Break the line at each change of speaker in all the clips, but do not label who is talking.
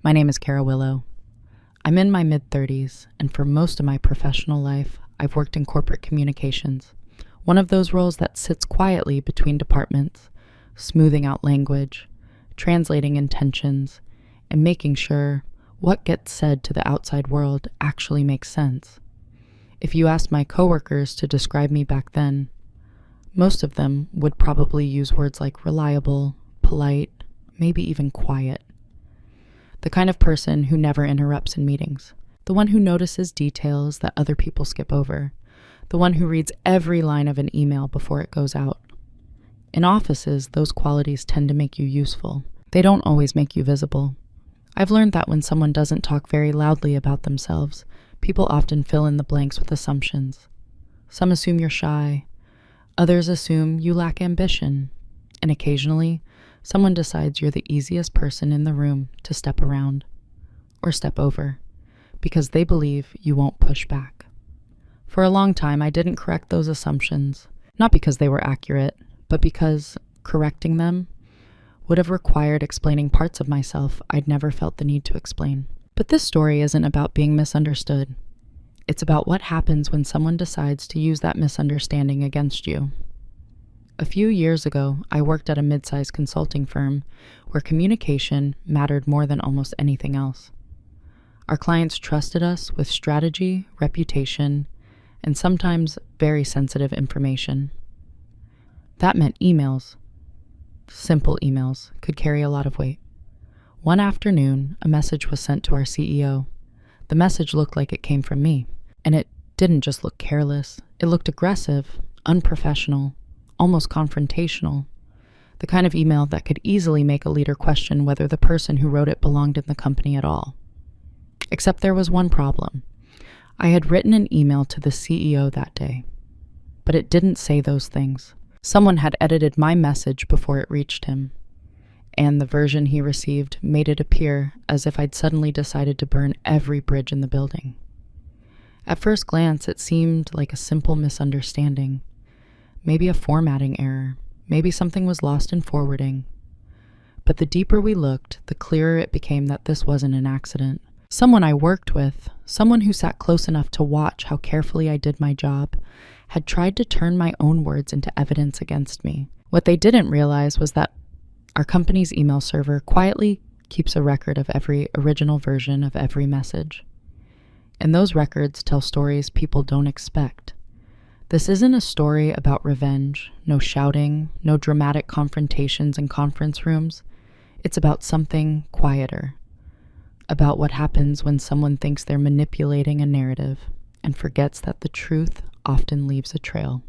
My name is Kara Willow. I'm in my mid-30s, and for most of my professional life, I've worked in corporate communications, one of those roles that sits quietly between departments, smoothing out language, translating intentions, and making sure what gets said to the outside world actually makes sense. If you asked my coworkers to describe me back then, most of them would probably use words like reliable, polite, maybe even quiet. The kind of person who never interrupts in meetings, the one who notices details that other people skip over, the one who reads every line of an email before it goes out. In offices, those qualities tend to make you useful. They don't always make you visible. I've learned that when someone doesn't talk very loudly about themselves, people often fill in the blanks with assumptions. Some assume you're shy, others assume you lack ambition, and occasionally, someone decides you're the easiest person in the room to step around or step over because they believe you won't push back. For a long time, I didn't correct those assumptions, not because they were accurate, but because correcting them would have required explaining parts of myself I'd never felt the need to explain. But this story isn't about being misunderstood. It's about what happens when someone decides to use that misunderstanding against you. A few years ago, I worked at a mid-sized consulting firm where communication mattered more than almost anything else. Our clients trusted us with strategy, reputation, and sometimes very sensitive information. That meant emails. Simple emails could carry a lot of weight. One afternoon, a message was sent to our CEO. The message looked like it came from me, and it didn't just look careless. It looked aggressive, unprofessional, almost confrontational, the kind of email that could easily make a leader question whether the person who wrote it belonged in the company at all. Except there was one problem. I had written an email to the CEO that day, but it didn't say those things. Someone had edited my message before it reached him, and the version he received made it appear as if I'd suddenly decided to burn every bridge in the building. At first glance, it seemed like a simple misunderstanding. Maybe a formatting error, maybe something was lost in forwarding. But the deeper we looked, the clearer it became that this wasn't an accident. Someone I worked with, someone who sat close enough to watch how carefully I did my job, had tried to turn my own words into evidence against me. What they didn't realize was that our company's email server quietly keeps a record of every original version of every message. And those records tell stories people don't expect. This isn't a story about revenge, no shouting, no dramatic confrontations in conference rooms. It's about something quieter, about what happens when someone thinks they're manipulating a narrative and forgets that the truth often leaves a trail.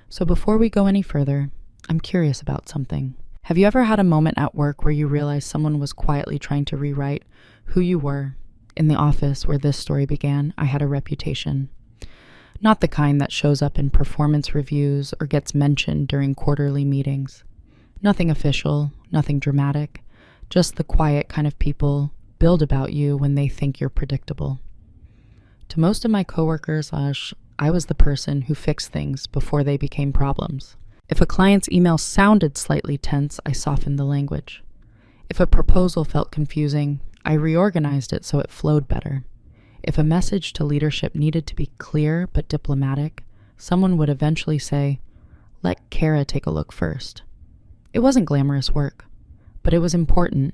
So before we go any further, I'm curious about something. Have you ever had a moment at work where you realized someone was quietly trying to rewrite who you were? In the office where this story began, I had a reputation. Not the kind that shows up in performance reviews or gets mentioned during quarterly meetings. Nothing official, nothing dramatic, just the quiet kind of people build about you when they think you're predictable. To most of my coworkers, I was the person who fixed things before they became problems. If a client's email sounded slightly tense, I softened the language. If a proposal felt confusing, I reorganized it so it flowed better. If a message to leadership needed to be clear but diplomatic, someone would eventually say, "Let Kara take a look first." It wasn't glamorous work, but it was important,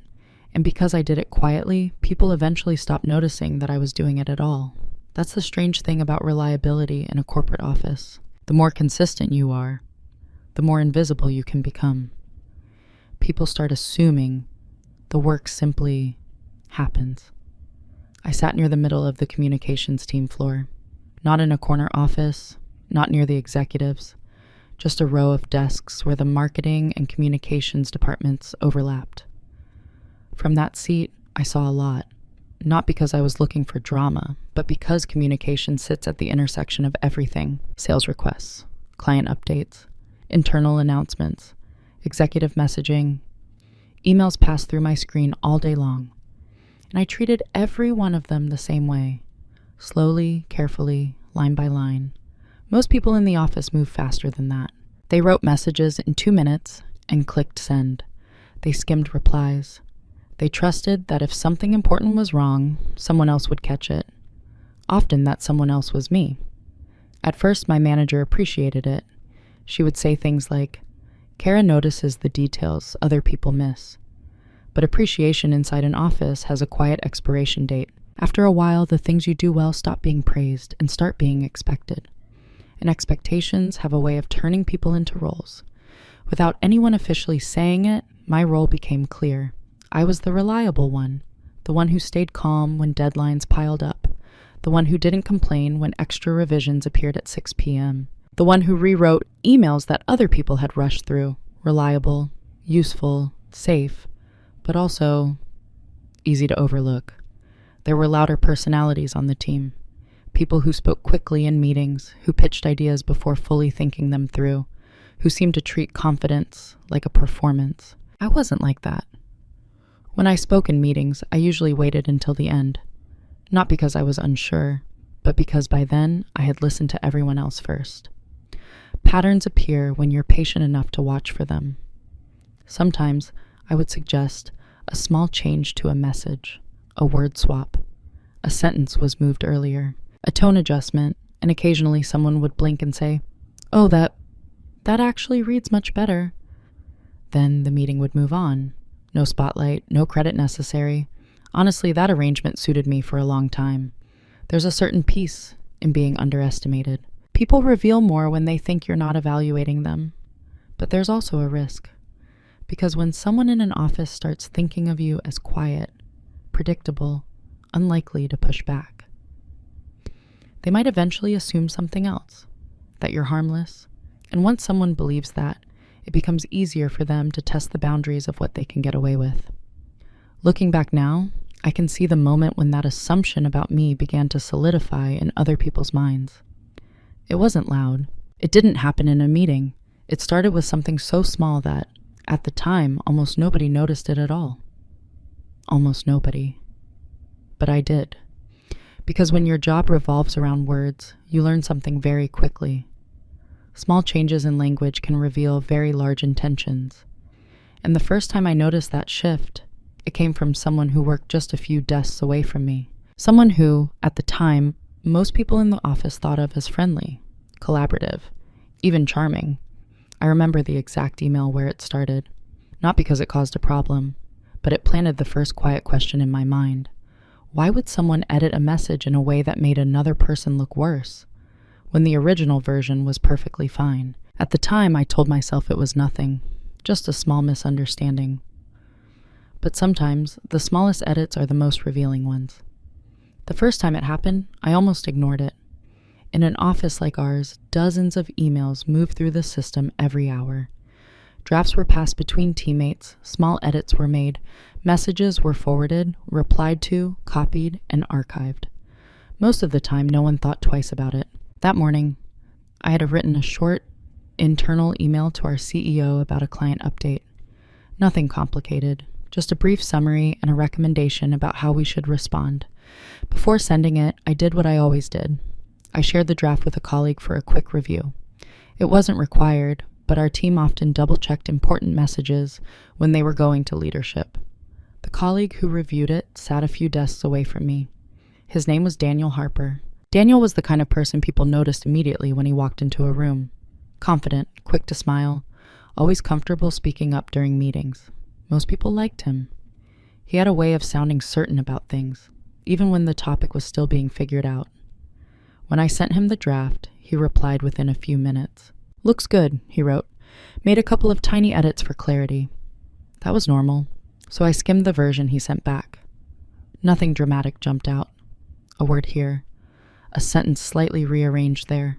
and because I did it quietly, people eventually stopped noticing that I was doing it at all. That's the strange thing about reliability in a corporate office. The more consistent you are, the more invisible you can become. People start assuming the work simply happens. I sat near the middle of the communications team floor, not in a corner office, not near the executives, just a row of desks where the marketing and communications departments overlapped. From that seat, I saw a lot, not because I was looking for drama, but because communication sits at the intersection of everything: sales requests, client updates, internal announcements, executive messaging. Emails pass through my screen all day long. And I treated every one of them the same way, slowly, carefully, line by line. Most people in the office move faster than that. They wrote messages in 2 minutes and clicked send. They skimmed replies. They trusted that if something important was wrong, someone else would catch it. Often that someone else was me. At first, my manager appreciated it. She would say things like, "Kara notices the details other people miss." But appreciation inside an office has a quiet expiration date. After a while, the things you do well stop being praised and start being expected. And expectations have a way of turning people into roles. Without anyone officially saying it, my role became clear. I was the reliable one, the one who stayed calm when deadlines piled up, the one who didn't complain when extra revisions appeared at 6 p.m., the one who rewrote emails that other people had rushed through. Reliable, useful, safe, but also easy to overlook. There were louder personalities on the team, people who spoke quickly in meetings, who pitched ideas before fully thinking them through, who seemed to treat confidence like a performance. I wasn't like that. When I spoke in meetings, I usually waited until the end, not because I was unsure, but because by then I had listened to everyone else first. Patterns appear when you're patient enough to watch for them. Sometimes I would suggest a small change to a message, a word swap. A sentence was moved earlier, a tone adjustment, and occasionally someone would blink and say, "Oh, that actually reads much better." Then the meeting would move on. No spotlight, no credit necessary. Honestly, that arrangement suited me for a long time. There's a certain peace in being underestimated. People reveal more when they think you're not evaluating them. But there's also a risk. Because when someone in an office starts thinking of you as quiet, predictable, unlikely to push back, they might eventually assume something else, that you're harmless. And once someone believes that, it becomes easier for them to test the boundaries of what they can get away with. Looking back now, I can see the moment when that assumption about me began to solidify in other people's minds. It wasn't loud. It didn't happen in a meeting. It started with something so small that, at the time, almost nobody noticed it at all. Almost nobody. But I did. Because when your job revolves around words, you learn something very quickly. Small changes in language can reveal very large intentions. And the first time I noticed that shift, it came from someone who worked just a few desks away from me. Someone who, at the time, most people in the office thought of as friendly, collaborative, even charming. I remember the exact email where it started. Not because it caused a problem, but it planted the first quiet question in my mind. Why would someone edit a message in a way that made another person look worse, when the original version was perfectly fine? At the time, I told myself it was nothing, just a small misunderstanding. But sometimes, the smallest edits are the most revealing ones. The first time it happened, I almost ignored it. In an office like ours, dozens of emails move through the system every hour. Drafts were passed between teammates, small edits were made, messages were forwarded, replied to, copied, and archived. Most of the time, no one thought twice about it. That morning, I had written a short, internal email to our CEO about a client update. Nothing complicated, just a brief summary and a recommendation about how we should respond. Before sending it, I did what I always did. I shared the draft with a colleague for a quick review. It wasn't required, but our team often double-checked important messages when they were going to leadership. The colleague who reviewed it sat a few desks away from me. His name was Daniel Harper. Daniel was the kind of person people noticed immediately when he walked into a room. Confident, quick to smile, always comfortable speaking up during meetings. Most people liked him. He had a way of sounding certain about things, even when the topic was still being figured out. When I sent him the draft, he replied within a few minutes. "Looks good," he wrote. "Made a couple of tiny edits for clarity." That was normal, so I skimmed the version he sent back. Nothing dramatic jumped out. A word here, a sentence slightly rearranged there.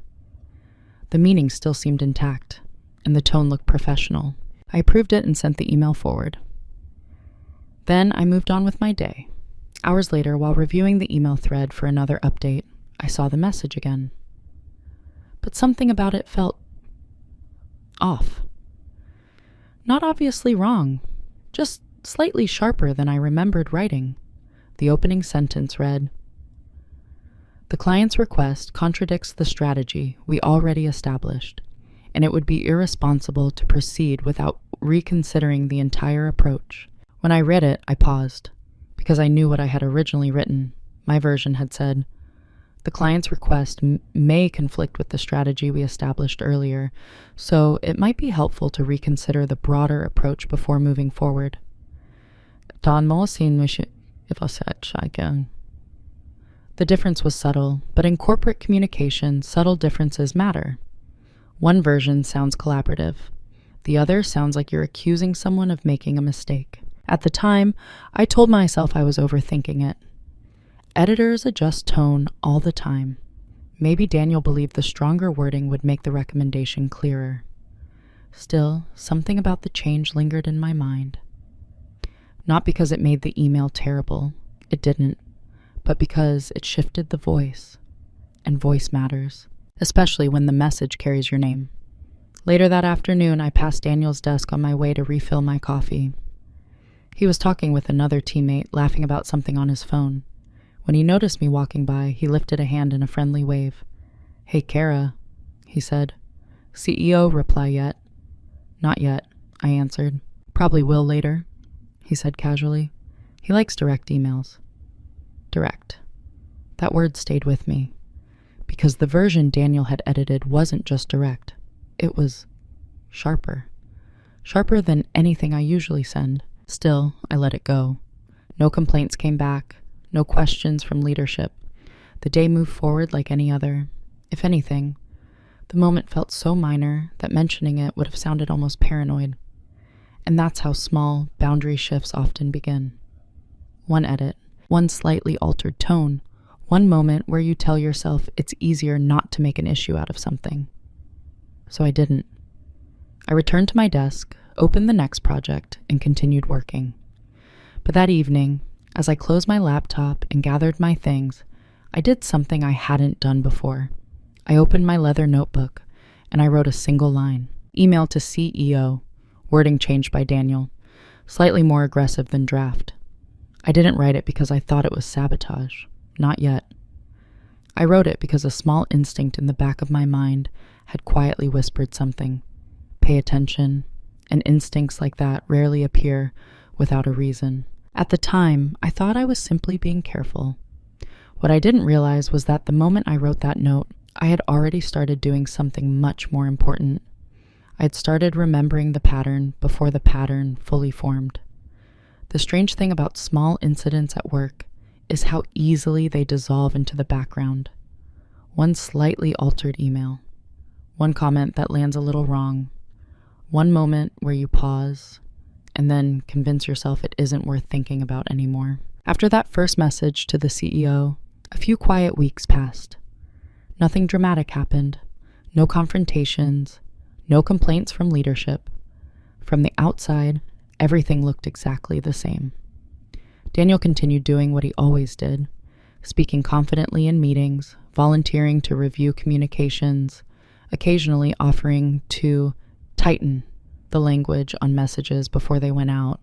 The meaning still seemed intact, and the tone looked professional. I approved it and sent the email forward. Then I moved on with my day. Hours later, while reviewing the email thread for another update, I saw the message again. But something about it felt off. Not obviously wrong, just slightly sharper than I remembered writing. The opening sentence read, "The client's request contradicts the strategy we already established, and it would be irresponsible to proceed without reconsidering the entire approach. When I read it, I paused, because I knew what I had originally written. My version had said, "The client's request may conflict with the strategy we established earlier, so it might be helpful to reconsider the broader approach before moving forward." The difference was subtle, but in corporate communication, subtle differences matter. One version sounds collaborative. The other sounds like you're accusing someone of making a mistake. At the time, I told myself I was overthinking it. Editors adjust tone all the time. Maybe Daniel believed the stronger wording would make the recommendation clearer. Still, something about the change lingered in my mind. Not because it made the email terrible, it didn't, but because it shifted the voice, and voice matters, especially when the message carries your name. Later that afternoon, I passed Daniel's desk on my way to refill my coffee. He was talking with another teammate, laughing about something on his phone. When he noticed me walking by, he lifted a hand in a friendly wave. "Hey, Kara," he said. "CEO reply yet?" "Not yet," I answered. "Probably will later," he said casually. He likes direct emails. Direct. That word stayed with me, because the version Daniel had edited wasn't just direct. It was sharper. Sharper than anything I usually send. Still, I let it go. No complaints came back. No questions from leadership. The day moved forward like any other. If anything, the moment felt so minor that mentioning it would have sounded almost paranoid. And that's how small boundary shifts often begin. One edit, one slightly altered tone, one moment where you tell yourself it's easier not to make an issue out of something. So I didn't. I returned to my desk, opened the next project, and continued working. But that evening, as I closed my laptop and gathered my things, I did something I hadn't done before. I opened my leather notebook, and I wrote a single line. Email to CEO, wording changed by Daniel, slightly more aggressive than draft. I didn't write it because I thought it was sabotage. Not yet. I wrote it because a small instinct in the back of my mind had quietly whispered something. Pay attention, and instincts like that rarely appear without a reason. At the time, I thought I was simply being careful. What I didn't realize was that the moment I wrote that note, I had already started doing something much more important. I had started remembering the pattern before the pattern fully formed. The strange thing about small incidents at work is how easily they dissolve into the background. One slightly altered email, one comment that lands a little wrong, one moment where you pause, and then convince yourself it isn't worth thinking about anymore. After that first message to the CEO, a few quiet weeks passed. Nothing dramatic happened. No confrontations. No complaints from leadership. From the outside, everything looked exactly the same. Daniel continued doing what he always did, speaking confidently in meetings, volunteering to review communications, occasionally offering to tighten the language on messages before they went out.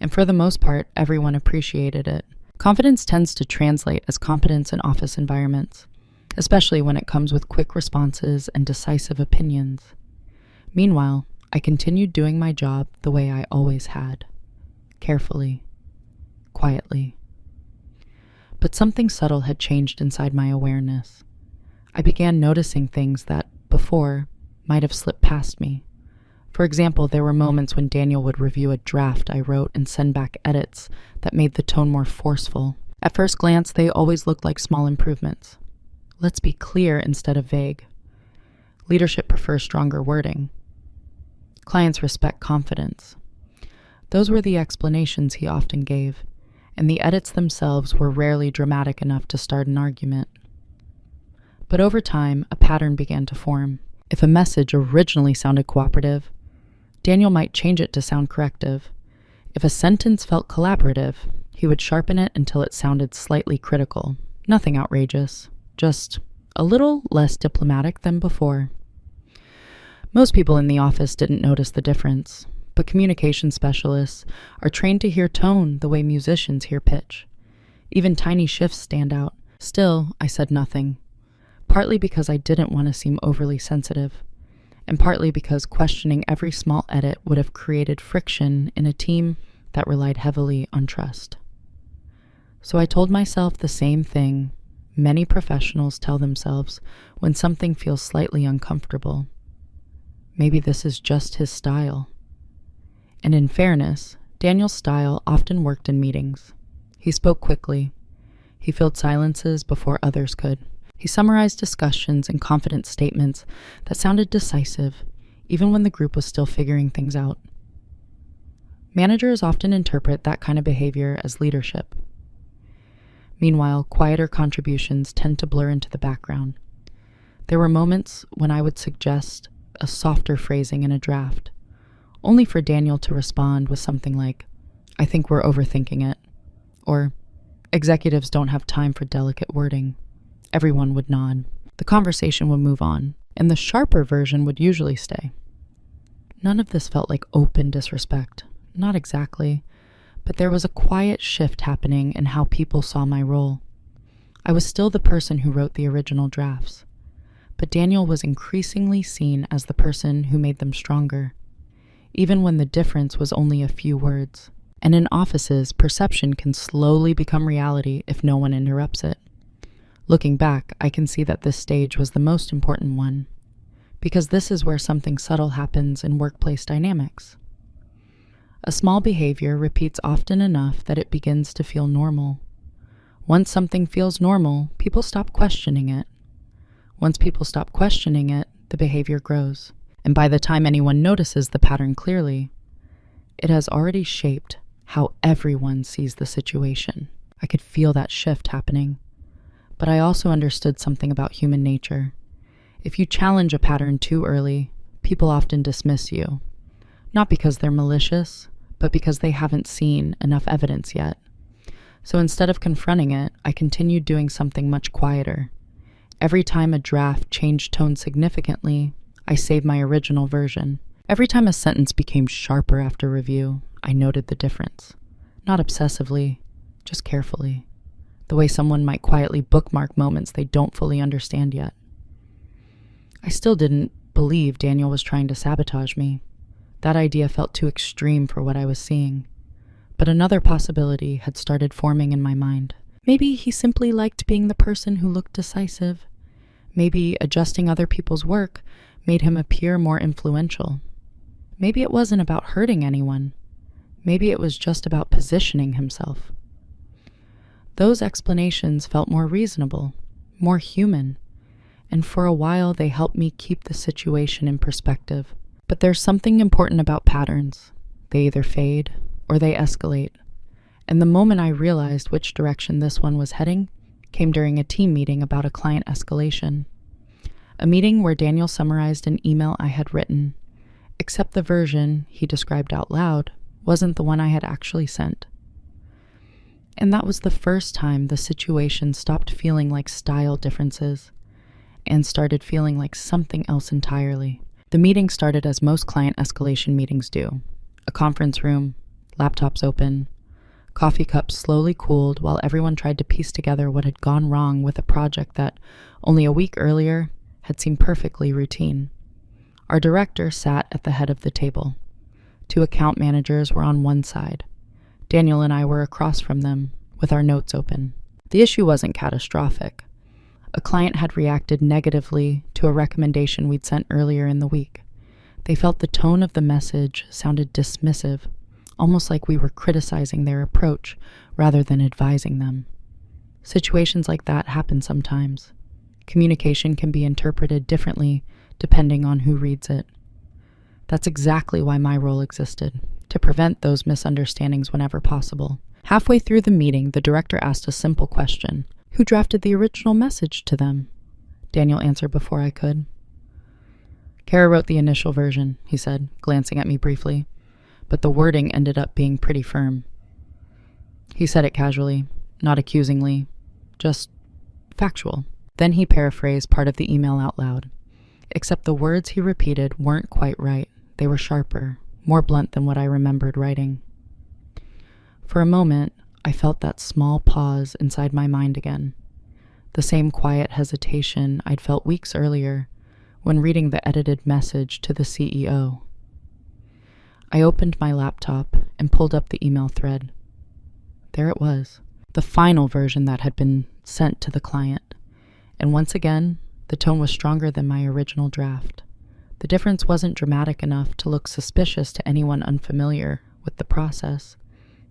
And for the most part, everyone appreciated it. Confidence tends to translate as competence in office environments, especially when it comes with quick responses and decisive opinions. Meanwhile, I continued doing my job the way I always had, carefully, quietly. But something subtle had changed inside my awareness. I began noticing things that, before, might have slipped past me. For example, there were moments when Daniel would review a draft I wrote and send back edits that made the tone more forceful. At first glance, they always looked like small improvements. Let's be clear instead of vague. Leadership prefers stronger wording. Clients respect confidence. Those were the explanations he often gave, and the edits themselves were rarely dramatic enough to start an argument. But over time, a pattern began to form. If a message originally sounded cooperative, Daniel might change it to sound corrective. If a sentence felt collaborative, he would sharpen it until it sounded slightly critical. Nothing outrageous, just a little less diplomatic than before. Most people in the office didn't notice the difference, but communication specialists are trained to hear tone the way musicians hear pitch. Even tiny shifts stand out. Still, I said nothing, partly because I didn't want to seem overly sensitive, and partly because questioning every small edit would have created friction in a team that relied heavily on trust. So I told myself the same thing many professionals tell themselves when something feels slightly uncomfortable. Maybe this is just his style. And in fairness, Daniel's style often worked in meetings. He spoke quickly. He filled silences before others could. He summarized discussions in confident statements that sounded decisive, even when the group was still figuring things out. Managers often interpret that kind of behavior as leadership. Meanwhile, quieter contributions tend to blur into the background. There were moments when I would suggest a softer phrasing in a draft, only for Daniel to respond with something like, "I think we're overthinking it," or "Executives don't have time for delicate wording." Everyone would nod. The conversation would move on, and the sharper version would usually stay. None of this felt like open disrespect. Not exactly. But there was a quiet shift happening in how people saw my role. I was still the person who wrote the original drafts, but Daniel was increasingly seen as the person who made them stronger, even when the difference was only a few words. And in offices, perception can slowly become reality if no one interrupts it. Looking back, I can see that this stage was the most important one, because this is where something subtle happens in workplace dynamics. A small behavior repeats often enough that it begins to feel normal. Once something feels normal, people stop questioning it. Once people stop questioning it, the behavior grows. And by the time anyone notices the pattern clearly, it has already shaped how everyone sees the situation. I could feel that shift happening. But I also understood something about human nature. If you challenge a pattern too early, people often dismiss you. Not because they're malicious, but because they haven't seen enough evidence yet. So instead of confronting it, I continued doing something much quieter. Every time a draft changed tone significantly, I saved my original version. Every time a sentence became sharper after review, I noted the difference. Not obsessively, just carefully. The way someone might quietly bookmark moments they don't fully understand yet. I still didn't believe Daniel was trying to sabotage me. That idea felt too extreme for what I was seeing. But another possibility had started forming in my mind. Maybe he simply liked being the person who looked decisive. Maybe adjusting other people's work made him appear more influential. Maybe it wasn't about hurting anyone. Maybe it was just about positioning himself. Those explanations felt more reasonable, more human, and for a while they helped me keep the situation in perspective. But there's something important about patterns. They either fade or they escalate. And the moment I realized which direction this one was heading came during a team meeting about a client escalation. A meeting where Daniel summarized an email I had written, except the version he described out loud wasn't the one I had actually sent. And that was the first time the situation stopped feeling like style differences and started feeling like something else entirely. The meeting started as most client escalation meetings do. A conference room, laptops open, coffee cups slowly cooled while everyone tried to piece together what had gone wrong with a project that, only a week earlier, had seemed perfectly routine. Our director sat at the head of the table. 2 account managers were on one side. Daniel and I were across from them, with our notes open. The issue wasn't catastrophic. A client had reacted negatively to a recommendation we'd sent earlier in the week. They felt the tone of the message sounded dismissive, almost like we were criticizing their approach rather than advising them. Situations like that happen sometimes. Communication can be interpreted differently depending on who reads it. That's exactly why my role existed, to prevent those misunderstandings whenever possible. Halfway through the meeting, the director asked a simple question. Who drafted the original message to them? Daniel answered before I could. Kara wrote the initial version, he said, glancing at me briefly, but the wording ended up being pretty firm. He said it casually, not accusingly, just factual. Then he paraphrased part of the email out loud, except the words he repeated weren't quite right. They were sharper, more blunt than what I remembered writing. For a moment, I felt that small pause inside my mind again, the same quiet hesitation I'd felt weeks earlier when reading the edited message to the CEO. I opened my laptop and pulled up the email thread. There it was, the final version that had been sent to the client. And once again, the tone was stronger than my original draft. The difference wasn't dramatic enough to look suspicious to anyone unfamiliar with the process.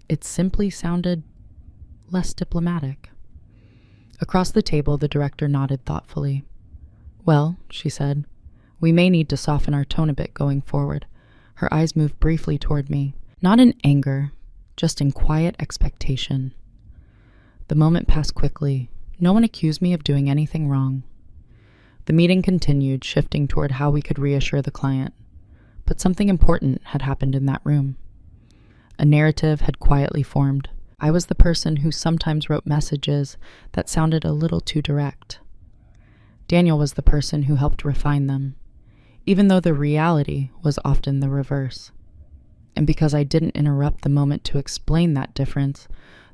It simply sounded less diplomatic. Across the table, the director nodded thoughtfully. "Well," she said, "we may need to soften our tone a bit going forward." Her eyes moved briefly toward me, not in anger, just in quiet expectation. The moment passed quickly. No one accused me of doing anything wrong. The meeting continued, shifting toward how we could reassure the client. But something important had happened in that room. A narrative had quietly formed. I was the person who sometimes wrote messages that sounded a little too direct. Daniel was the person who helped refine them, even though the reality was often the reverse. And because I didn't interrupt the moment to explain that difference,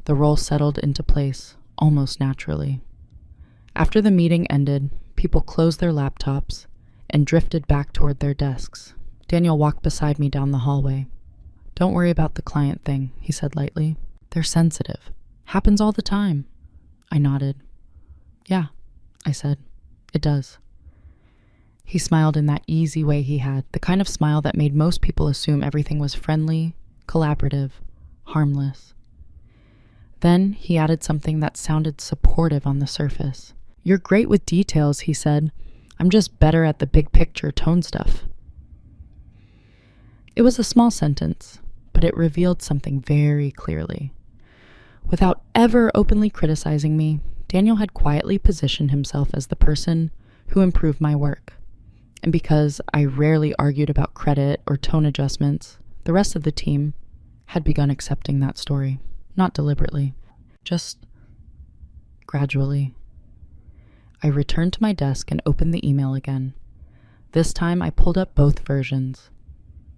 the role settled into place almost naturally. After the meeting ended, people closed their laptops and drifted back toward their desks. Daniel walked beside me down the hallway. "Don't worry about the client thing," he said lightly. "They're sensitive. Happens all the time." I nodded. "Yeah," I said. "It does." He smiled in that easy way he had, the kind of smile that made most people assume everything was friendly, collaborative, harmless. Then he added something that sounded supportive on the surface. "You're great with details," he said. "I'm just better at the big picture tone stuff." It was a small sentence, but it revealed something very clearly. Without ever openly criticizing me, Daniel had quietly positioned himself as the person who improved my work. And because I rarely argued about credit or tone adjustments, the rest of the team had begun accepting that story. Not deliberately, just gradually. I returned to my desk and opened the email again. This time I pulled up both versions,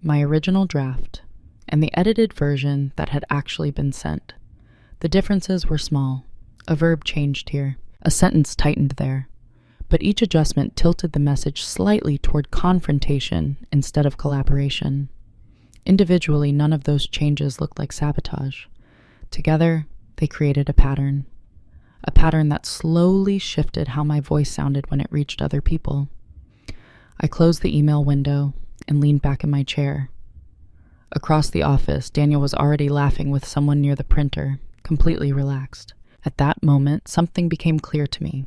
my original draft and the edited version that had actually been sent. The differences were small. A verb changed here, a sentence tightened there, but each adjustment tilted the message slightly toward confrontation instead of collaboration. Individually, none of those changes looked like sabotage. Together, they created a pattern that slowly shifted how my voice sounded when it reached other people. I closed the email window and leaned back in my chair. Across the office, Daniel was already laughing with someone near the printer, completely relaxed. At that moment, something became clear to me.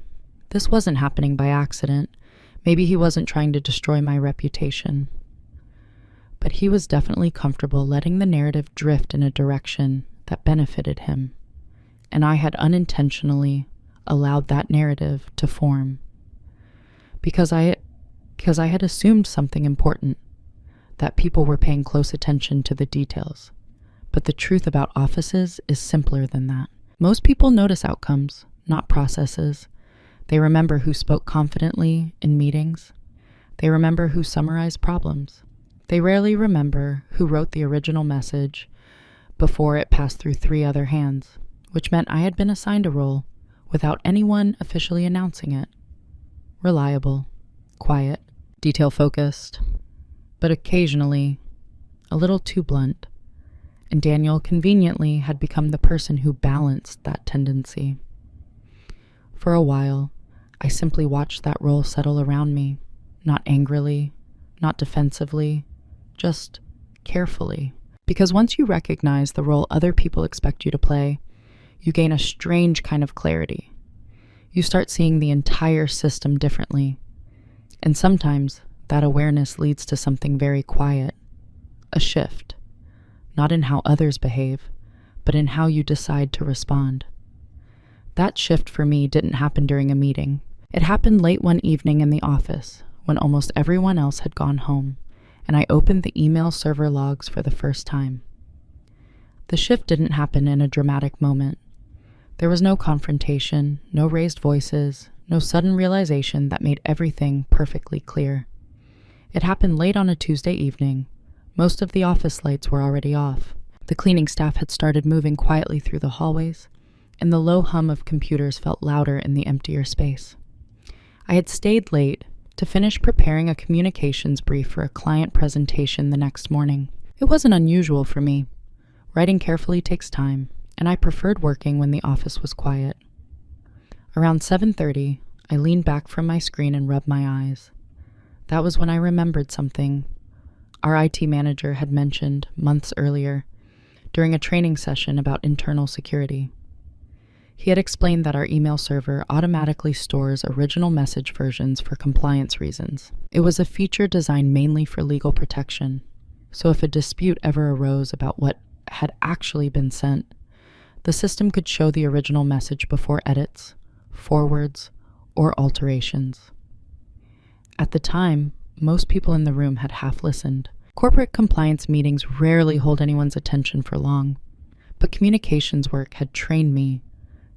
This wasn't happening by accident. Maybe he wasn't trying to destroy my reputation. But he was definitely comfortable letting the narrative drift in a direction that benefited him, and I had unintentionally allowed that narrative to form. Because I had assumed something important, that people were paying close attention to the details. But the truth about offices is simpler than that. Most people notice outcomes, not processes. They remember who spoke confidently in meetings. They remember who summarized problems. They rarely remember who wrote the original message before it passed through 3 other hands, which meant I had been assigned a role without anyone officially announcing it. Reliable, quiet, detail-focused, but occasionally a little too blunt, and Daniel conveniently had become the person who balanced that tendency. For a while, I simply watched that role settle around me, not angrily, not defensively, just carefully. Because once you recognize the role other people expect you to play, you gain a strange kind of clarity. You start seeing the entire system differently. And sometimes that awareness leads to something very quiet, a shift, not in how others behave, but in how you decide to respond. That shift for me didn't happen during a meeting. It happened late one evening in the office when almost everyone else had gone home, and I opened the email server logs for the first time. The shift didn't happen in a dramatic moment. There was no confrontation, no raised voices, no sudden realization that made everything perfectly clear. It happened late on a Tuesday evening. Most of the office lights were already off. The cleaning staff had started moving quietly through the hallways, and the low hum of computers felt louder in the emptier space. I had stayed late to finish preparing a communications brief for a client presentation the next morning. It wasn't unusual for me. Writing carefully takes time, and I preferred working when the office was quiet. Around 7:30, I leaned back from my screen and rubbed my eyes. That was when I remembered something our IT manager had mentioned months earlier during a training session about internal security. He had explained that our email server automatically stores original message versions for compliance reasons. It was a feature designed mainly for legal protection, so if a dispute ever arose about what had actually been sent, the system could show the original message before edits, forwards, or alterations. At the time, most people in the room had half listened. Corporate compliance meetings rarely hold anyone's attention for long, but communications work had trained me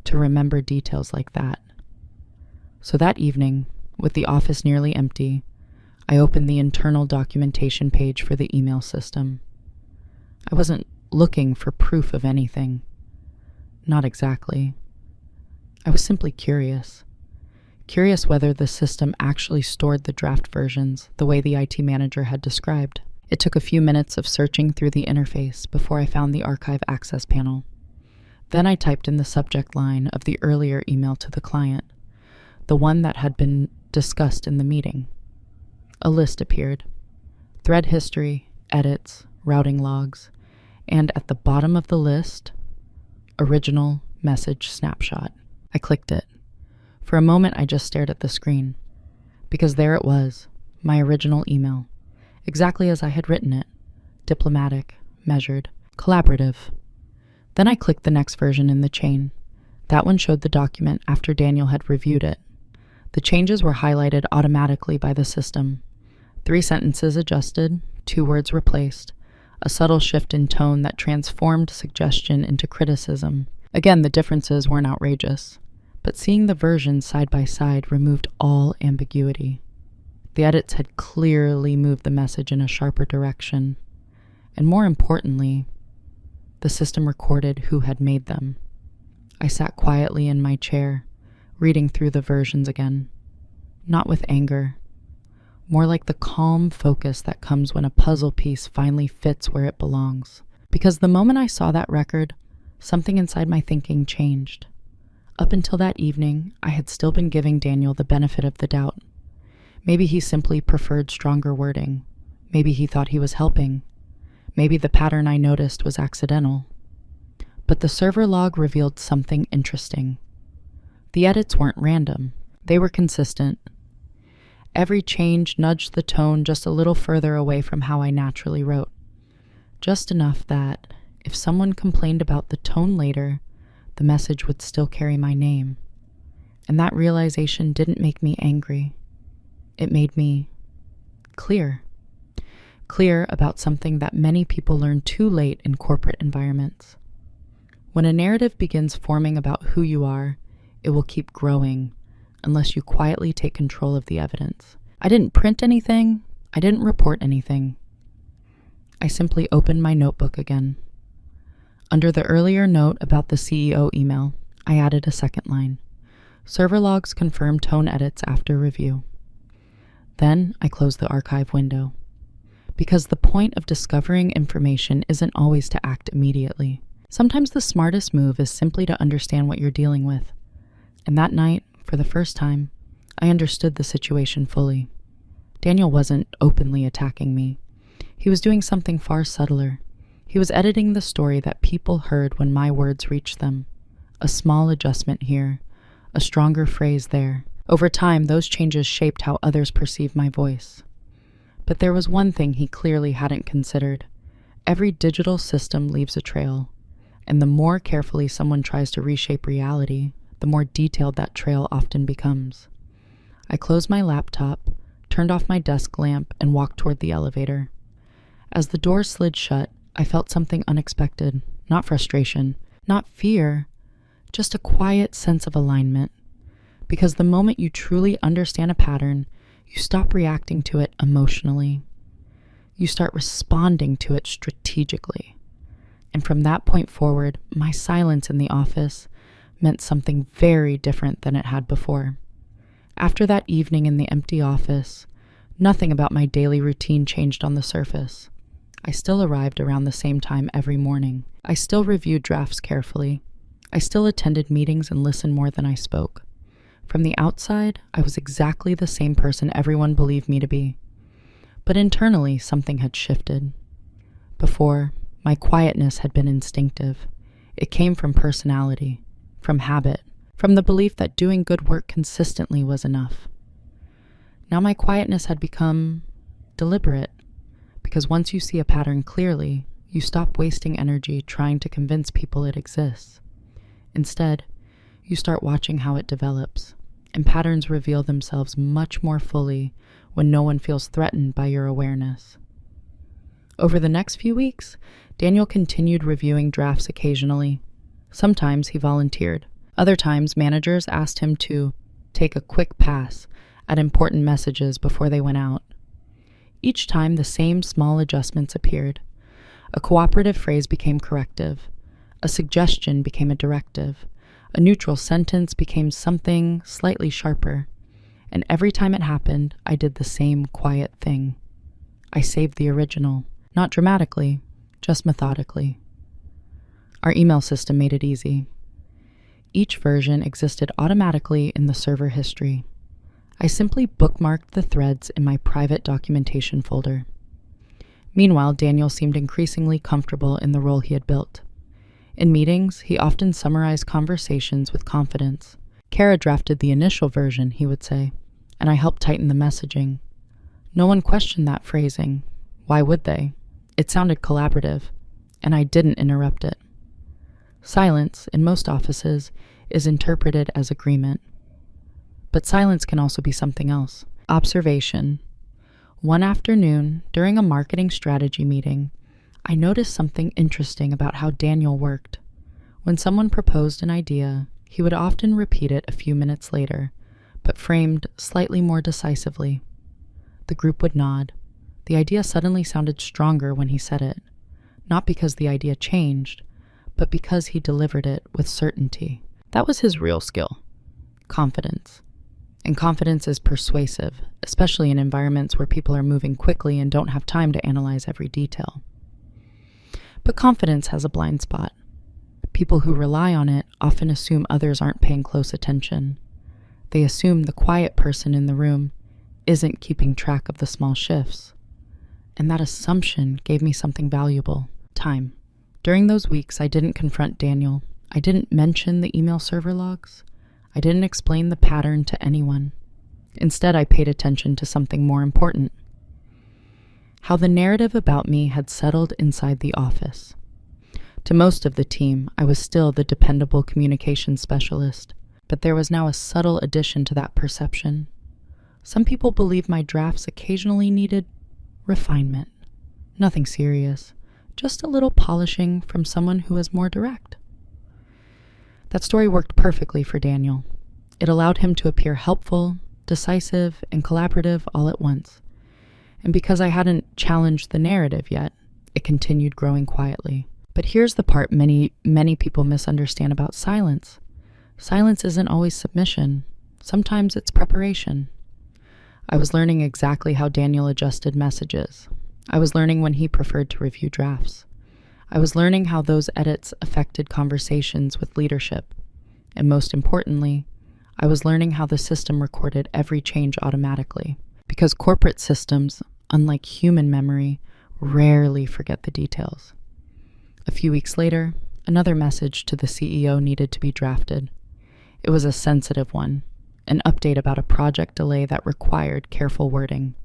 to remember details like that. So that evening, with the office nearly empty, I opened the internal documentation page for the email system. I wasn't looking for proof of anything. Not exactly. I was simply curious. Curious whether the system actually stored the draft versions the way the IT manager had described. It took a few minutes of searching through the interface before I found the archive access panel. Then I typed in the subject line of the earlier email to the client, the one that had been discussed in the meeting. A list appeared. Thread history, edits, routing logs, and at the bottom of the list, original message snapshot. I clicked it. For a moment, I just stared at the screen, because there it was, my original email, exactly as I had written it, diplomatic, measured, collaborative. Then I clicked the next version in the chain. That one showed the document after Daniel had reviewed it. The changes were highlighted automatically by the system. 3 sentences adjusted, 2 words replaced, a subtle shift in tone that transformed suggestion into criticism. Again, the differences weren't outrageous, but seeing the versions side by side removed all ambiguity. The edits had clearly moved the message in a sharper direction, and more importantly, the system recorded who had made them. I sat quietly in my chair, reading through the versions again, not with anger, more like the calm focus that comes when a puzzle piece finally fits where it belongs. Because the moment I saw that record, something inside my thinking changed. Up until that evening, I had still been giving Daniel the benefit of the doubt. Maybe he simply preferred stronger wording. Maybe he thought he was helping. Maybe the pattern I noticed was accidental. But the server log revealed something interesting. The edits weren't random. They were consistent. Every change nudged the tone just a little further away from how I naturally wrote. Just enough that, if someone complained about the tone later, the message would still carry my name. And that realization didn't make me angry. It made me clear. Clear about something that many people learn too late in corporate environments. When a narrative begins forming about who you are, it will keep growing unless you quietly take control of the evidence. I didn't print anything. I didn't report anything. I simply opened my notebook again. Under the earlier note about the CEO email, I added a second line. Server logs confirm tone edits after review. Then I closed the archive window. Because the point of discovering information isn't always to act immediately. Sometimes the smartest move is simply to understand what you're dealing with. And that night, for the first time, I understood the situation fully. Daniel wasn't openly attacking me. He was doing something far subtler. He was editing the story that people heard when my words reached them. A small adjustment here, a stronger phrase there. Over time, those changes shaped how others perceived my voice. But there was one thing he clearly hadn't considered. Every digital system leaves a trail, and the more carefully someone tries to reshape reality, the more detailed that trail often becomes. I closed my laptop, turned off my desk lamp, and walked toward the elevator. As the door slid shut, I felt something unexpected, not frustration, not fear, just a quiet sense of alignment. Because the moment you truly understand a pattern, you stop reacting to it emotionally. You start responding to it strategically. And from that point forward, my silence in the office meant something very different than it had before. After that evening in the empty office, nothing about my daily routine changed on the surface. I still arrived around the same time every morning. I still reviewed drafts carefully. I still attended meetings and listened more than I spoke. From the outside, I was exactly the same person everyone believed me to be. But internally, something had shifted. Before, my quietness had been instinctive. It came from personality, from habit, from the belief that doing good work consistently was enough. Now my quietness had become deliberate, because once you see a pattern clearly, you stop wasting energy trying to convince people it exists. Instead, you start watching how it develops, and patterns reveal themselves much more fully when no one feels threatened by your awareness. Over the next few weeks, Daniel continued reviewing drafts occasionally. Sometimes he volunteered. Other times, managers asked him to take a quick pass at important messages before they went out. Each time, the same small adjustments appeared. A cooperative phrase became corrective. A suggestion became a directive. A neutral sentence became something slightly sharper. And every time it happened, I did the same quiet thing. I saved the original. Not dramatically, just methodically. Our email system made it easy. Each version existed automatically in the server history. I simply bookmarked the threads in my private documentation folder. Meanwhile, Daniel seemed increasingly comfortable in the role he had built. In meetings, he often summarized conversations with confidence. Kara drafted the initial version, he would say, and I helped tighten the messaging. No one questioned that phrasing. Why would they? It sounded collaborative, and I didn't interrupt it. Silence, in most offices, is interpreted as agreement. But silence can also be something else. Observation. One afternoon, during a marketing strategy meeting, I noticed something interesting about how Daniel worked. When someone proposed an idea, he would often repeat it a few minutes later, but framed slightly more decisively. The group would nod. The idea suddenly sounded stronger when he said it, not because the idea changed, but because he delivered it with certainty. That was his real skill, confidence. And confidence is persuasive, especially in environments where people are moving quickly and don't have time to analyze every detail. But confidence has a blind spot. People who rely on it often assume others aren't paying close attention. They assume the quiet person in the room isn't keeping track of the small shifts. And that assumption gave me something valuable: time. During those weeks, I didn't confront Daniel. I didn't mention the email server logs. I didn't explain the pattern to anyone. Instead, I paid attention to something more important: how the narrative about me had settled inside the office. To most of the team, I was still the dependable communications specialist, but there was now a subtle addition to that perception. Some people believed my drafts occasionally needed refinement. Nothing serious, just a little polishing from someone who was more direct. That story worked perfectly for Daniel. It allowed him to appear helpful, decisive, and collaborative all at once. And because I hadn't challenged the narrative yet, it continued growing quietly. But here's the part many people misunderstand about silence. Silence isn't always submission. Sometimes it's preparation. I was learning exactly how Daniel adjusted messages. I was learning when he preferred to review drafts. I was learning how those edits affected conversations with leadership. And most importantly, I was learning how the system recorded every change automatically. Because corporate systems, unlike human memory, rarely forget the details. A few weeks later, another message to the CEO needed to be drafted. It was a sensitive one, an update about a project delay that required careful wording.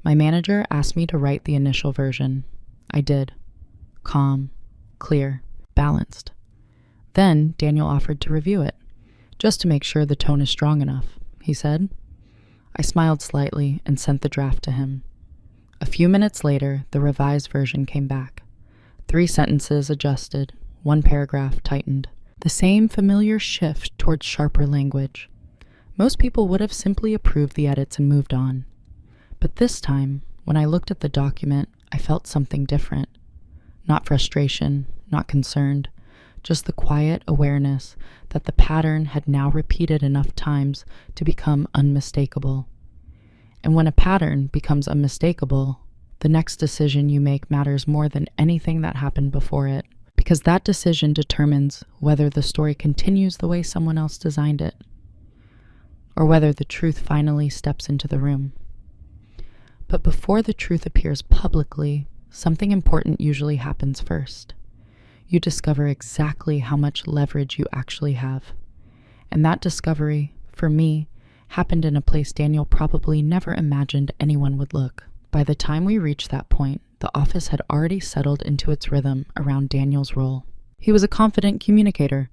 My manager asked me to write the initial version. I did. Calm, clear, balanced. Then Daniel offered to review it, just to make sure the tone is strong enough, he said. I smiled slightly and sent the draft to him. A few minutes later, the revised version came back. 3 sentences adjusted, 1 paragraph tightened. The same familiar shift towards sharper language. Most people would have simply approved the edits and moved on. But this time, when I looked at the document, I felt something different. Not frustration, not concerned, just the quiet awareness that the pattern had now repeated enough times to become unmistakable. And when a pattern becomes unmistakable, the the next decision you make matters more than anything that happened before it, because that decision determines whether the story continues the way someone else designed it, or whether the truth finally steps into the room. But before the truth appears publicly, something important usually happens first. You discover exactly how much leverage you actually have. And that discovery, for me, happened in a place Daniel probably never imagined anyone would look. By the time we reached that point, the office had already settled into its rhythm around Daniel's role. He was a confident communicator,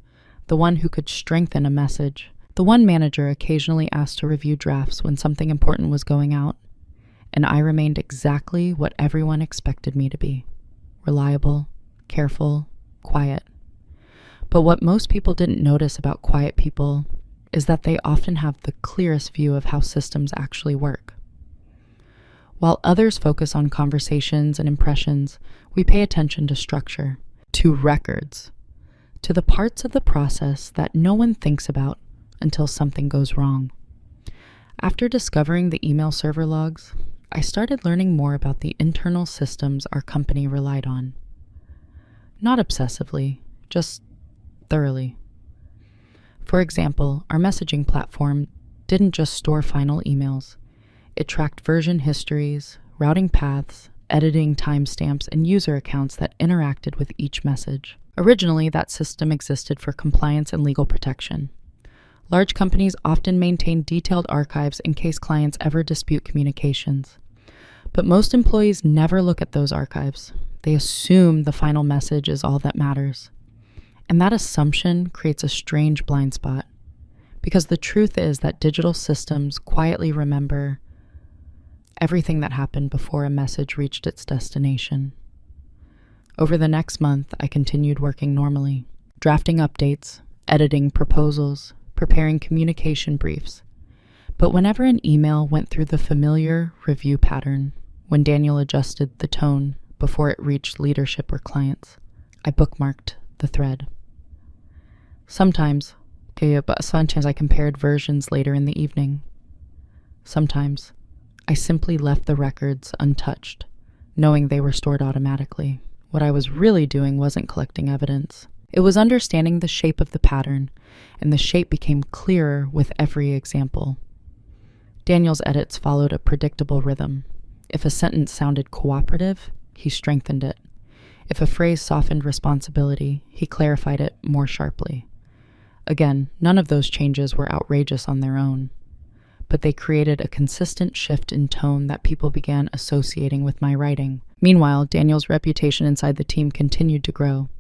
the one who could strengthen a message, the one manager occasionally asked to review drafts when something important was going out, and I remained exactly what everyone expected me to be: reliable, careful, quiet. But what most people didn't notice about quiet people is that they often have the clearest view of how systems actually work. While others focus on conversations and impressions, we pay attention to structure, to records, to the parts of the process that no one thinks about until something goes wrong. After discovering the email server logs, I started learning more about the internal systems our company relied on. Not obsessively, just thoroughly. For example, our messaging platform didn't just store final emails. It tracked version histories, routing paths, editing timestamps, and user accounts that interacted with each message. Originally, that system existed for compliance and legal protection. Large companies often maintain detailed archives in case clients ever dispute communications. But most employees never look at those archives. They assume the final message is all that matters. And that assumption creates a strange blind spot, because the truth is that digital systems quietly remember everything that happened before a message reached its destination. Over the next month, I continued working normally, drafting updates, editing proposals, preparing communication briefs. But whenever an email went through the familiar review pattern, when Daniel adjusted the tone before it reached leadership or clients, I bookmarked the thread. Sometimes I compared versions later in the evening. Sometimes I simply left the records untouched, knowing they were stored automatically. What I was really doing wasn't collecting evidence. It was understanding the shape of the pattern, and the shape became clearer with every example. Daniel's edits followed a predictable rhythm. If a sentence sounded cooperative, he strengthened it. If a phrase softened responsibility, he clarified it more sharply. Again, none of those changes were outrageous on their own, but they created a consistent shift in tone that people began associating with my writing. Meanwhile, Daniel's reputation inside the team continued to grow.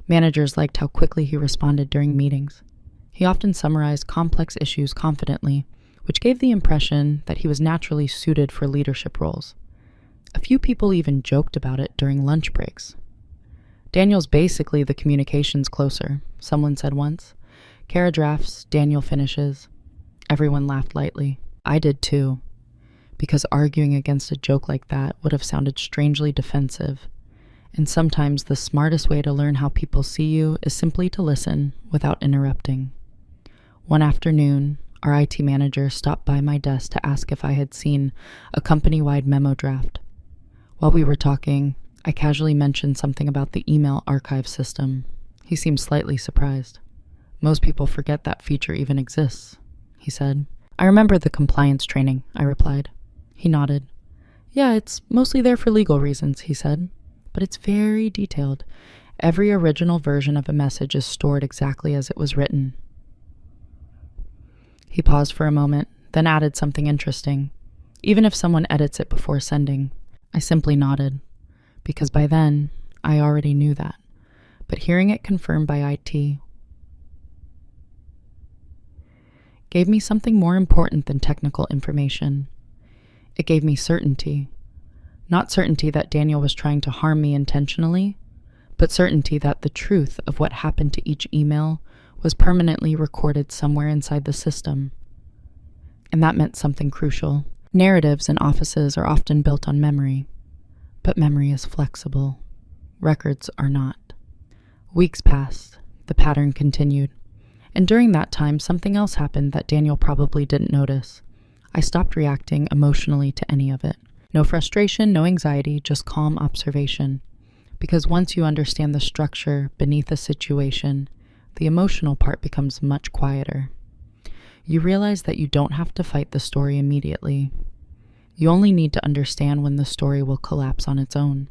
Managers liked how quickly he responded during meetings. He often summarized complex issues confidently, which gave the impression that he was naturally suited for leadership roles. A few people even joked about it during lunch breaks. "Daniel's basically the communications closer," someone said once. "Kara drafts, Daniel finishes." Everyone laughed lightly. I did too, because arguing against a joke like that would have sounded strangely defensive. And sometimes the smartest way to learn how people see you is simply to listen without interrupting. One afternoon, our IT manager stopped by my desk to ask if I had seen a company-wide memo draft. While we were talking, I casually mentioned something about the email archive system. He seemed slightly surprised. "Most people forget that feature even exists," he said. "I remember the compliance training," I replied. He nodded. "Yeah, it's mostly there for legal reasons," he said. "But it's very detailed. Every original version of a message is stored exactly as it was written." He paused for a moment, then added something interesting. "Even if someone edits it before sending." I simply nodded, because by then, I already knew that. But hearing it confirmed by IT gave me something more important than technical information. It gave me certainty. Not certainty that Daniel was trying to harm me intentionally, but certainty that the truth of what happened to each email was permanently recorded somewhere inside the system. And that meant something crucial. Narratives in offices are often built on memory, but memory is flexible. Records are not. Weeks passed. The pattern continued. And during that time, something else happened that Daniel probably didn't notice. I stopped reacting emotionally to any of it. No frustration, no anxiety, just calm observation. Because once you understand the structure beneath a situation, the emotional part becomes much quieter. You realize that you don't have to fight the story immediately. You only need to understand when the story will collapse on its own.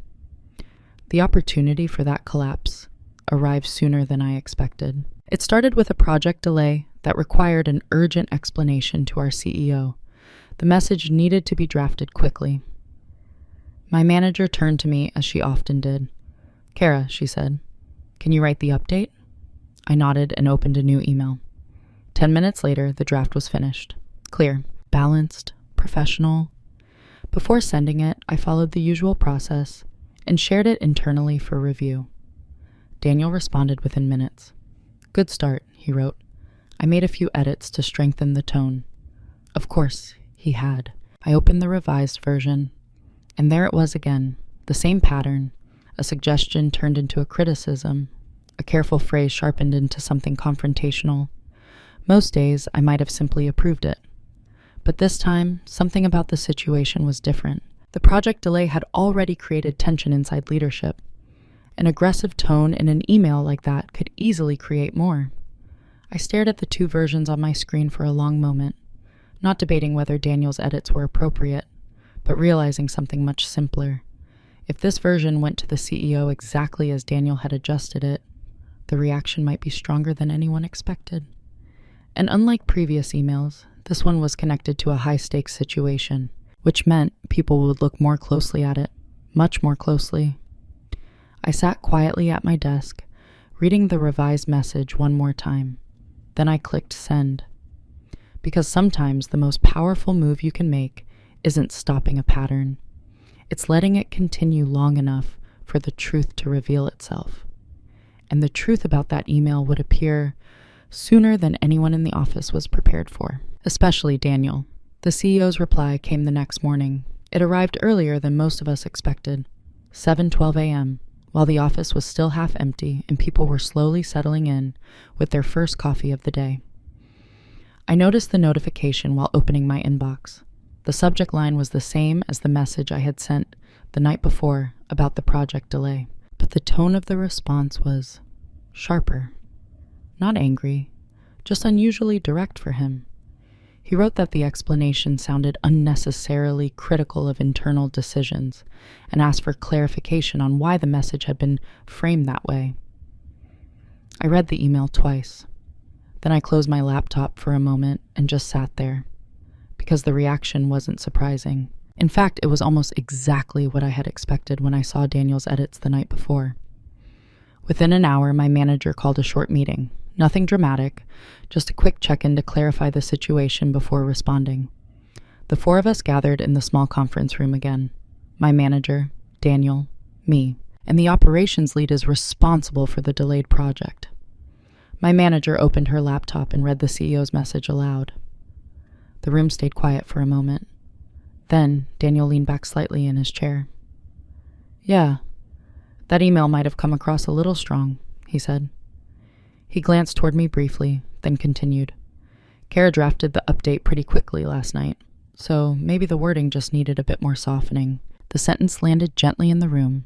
The opportunity for that collapse arrived sooner than I expected. It started with a project delay that required an urgent explanation to our CEO. The message needed to be drafted quickly. My manager turned to me as she often did. "Kara," she said, "can you write the update?" I nodded and opened a new email. 10 minutes later, the draft was finished. Clear, balanced, professional. Before sending it, I followed the usual process and shared it internally for review. Daniel responded within minutes. "Good start," he wrote. I made a few edits to strengthen the tone. Of course, he had. I opened the revised version, and there it was again, the same pattern, a suggestion turned into a criticism, a careful phrase sharpened into something confrontational. Most days, I might have simply approved it. But this time, something about the situation was different. The project delay had already created tension inside leadership. An aggressive tone in an email like that could easily create more. I stared at the two versions on my screen for a long moment, not debating whether Daniel's edits were appropriate, but realizing something much simpler. If this version went to the CEO exactly as Daniel had adjusted it, the reaction might be stronger than anyone expected. And unlike previous emails, this one was connected to a high-stakes situation, which meant people would look more closely at it, much more closely. I sat quietly at my desk, reading the revised message one more time. Then I clicked send. Because sometimes the most powerful move you can make isn't stopping a pattern. It's letting it continue long enough for the truth to reveal itself. And the truth about that email would appear sooner than anyone in the office was prepared for, especially Daniel. The CEO's reply came the next morning. It arrived earlier than most of us expected, 7:12 a.m., while the office was still half empty and people were slowly settling in with their first coffee of the day. I noticed the notification while opening my inbox. The subject line was the same as the message I had sent the night before about the project delay, but the tone of the response was sharper. Not angry, just unusually direct for him. He wrote that the explanation sounded unnecessarily critical of internal decisions and asked for clarification on why the message had been framed that way. I read the email twice. Then I closed my laptop for a moment and just sat there, because the reaction wasn't surprising. In fact, it was almost exactly what I had expected when I saw Daniel's edits the night before. Within an hour, my manager called a short meeting. Nothing dramatic, just a quick check-in to clarify the situation before responding. The four of us gathered in the small conference room again. My manager, Daniel, me, and the operations lead is responsible for the delayed project. My manager opened her laptop and read the CEO's message aloud. The room stayed quiet for a moment. Then Daniel leaned back slightly in his chair. "Yeah, that email might have come across a little strong," he said. He glanced toward me briefly, then continued. "Kara drafted the update pretty quickly last night, so maybe the wording just needed a bit more softening." The sentence landed gently in the room,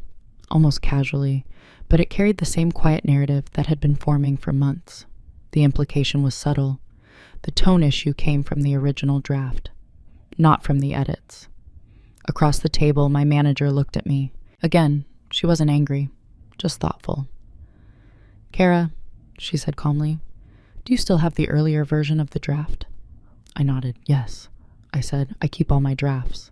almost casually, but it carried the same quiet narrative that had been forming for months. The implication was subtle. The tone issue came from the original draft, not from the edits. Across the table, my manager looked at me. Again, she wasn't angry, just thoughtful. "Kara," she said calmly, "do you still have the earlier version of the draft?" I nodded. "Yes," I said. "I keep all my drafts."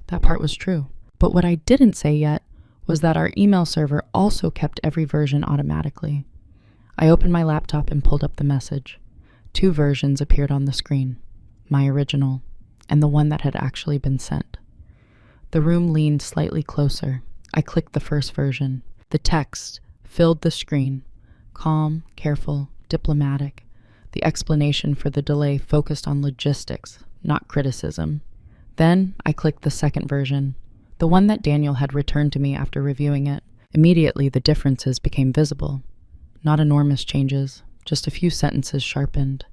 That part was true. But what I didn't say yet was that our email server also kept every version automatically. I opened my laptop and pulled up the message. Two versions appeared on the screen, my original and the one that had actually been sent. The room leaned slightly closer. I clicked the first version. The text filled the screen. Calm, careful, diplomatic. The explanation for the delay focused on logistics, not criticism. Then I clicked the second version, the one that Daniel had returned to me after reviewing it. Immediately, the differences became visible. Not enormous changes, just a few sentences sharpened.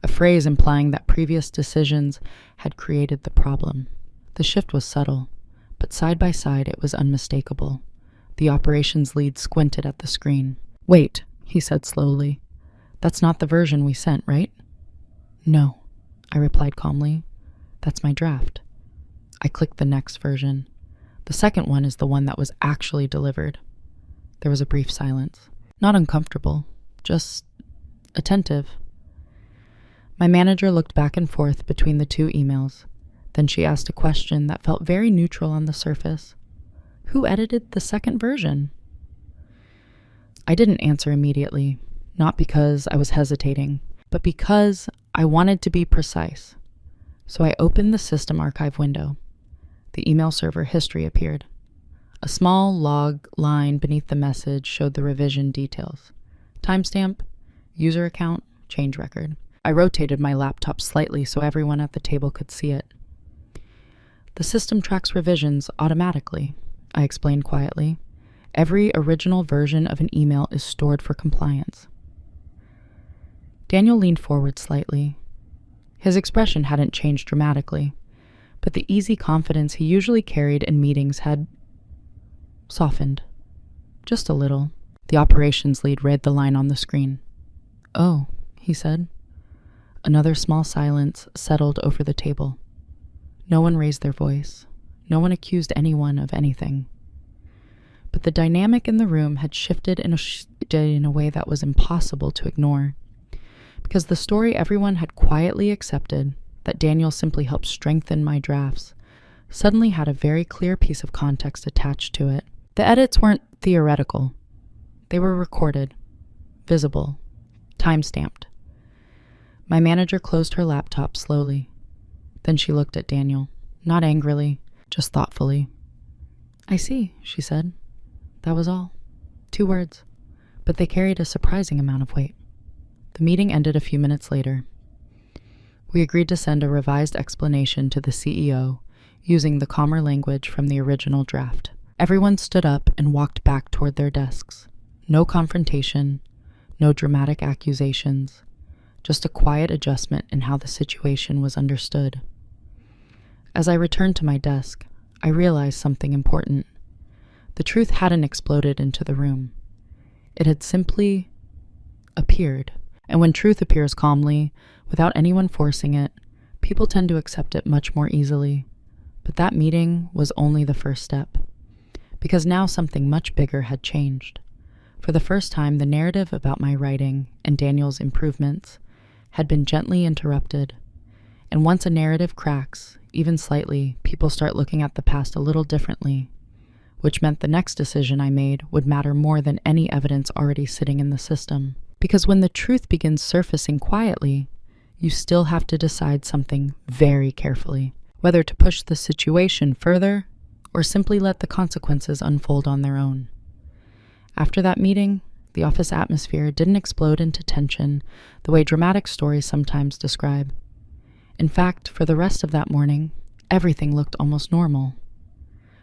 A phrase implying that previous decisions had created the problem. The shift was subtle, but side by side it was unmistakable. The operations lead squinted at the screen. "Wait," he said slowly. "That's not the version we sent, right?" "No," I replied calmly. "That's my draft." I clicked the next version. "The second one is the one that was actually delivered." There was a brief silence. Not uncomfortable, just attentive. My manager looked back and forth between the two emails. Then she asked a question that felt very neutral on the surface. "Who edited the second version?" I didn't answer immediately, not because I was hesitating, but because I wanted to be precise. So I opened the system archive window. The email server history appeared. A small log line beneath the message showed the revision details. Timestamp, user account, change record. I rotated my laptop slightly so everyone at the table could see it. "The system tracks revisions automatically," I explained quietly. "Every original version of an email is stored for compliance." Daniel leaned forward slightly. His expression hadn't changed dramatically, but the easy confidence he usually carried in meetings had softened. Just a little. The operations lead read the line on the screen. "Oh," he said. Another small silence settled over the table. No one raised their voice. No one accused anyone of anything. But the dynamic in the room had shifted in a way that was impossible to ignore. Because the story everyone had quietly accepted, that Daniel simply helped strengthen my drafts, suddenly had a very clear piece of context attached to it. The edits weren't theoretical. They were recorded, visible, time-stamped. My manager closed her laptop slowly. Then she looked at Daniel, not angrily, just thoughtfully. "I see," she said. That was all. 2 words, but they carried a surprising amount of weight. The meeting ended a few minutes later. We agreed to send a revised explanation to the CEO using the calmer language from the original draft. Everyone stood up and walked back toward their desks. No confrontation, no dramatic accusations, just a quiet adjustment in how the situation was understood. As I returned to my desk, I realized something important. The truth hadn't exploded into the room. It had simply appeared. And when truth appears calmly, without anyone forcing it, people tend to accept it much more easily. But that meeting was only the first step. Because now something much bigger had changed. For the first time, the narrative about my writing and Daniel's improvements had been gently interrupted. And once a narrative cracks, even slightly, people start looking at the past a little differently, which meant the next decision I made would matter more than any evidence already sitting in the system. Because when the truth begins surfacing quietly, you still have to decide something very carefully, whether to push the situation further or simply let the consequences unfold on their own. After that meeting, the office atmosphere didn't explode into tension the way dramatic stories sometimes describe. In fact, for the rest of that morning, everything looked almost normal.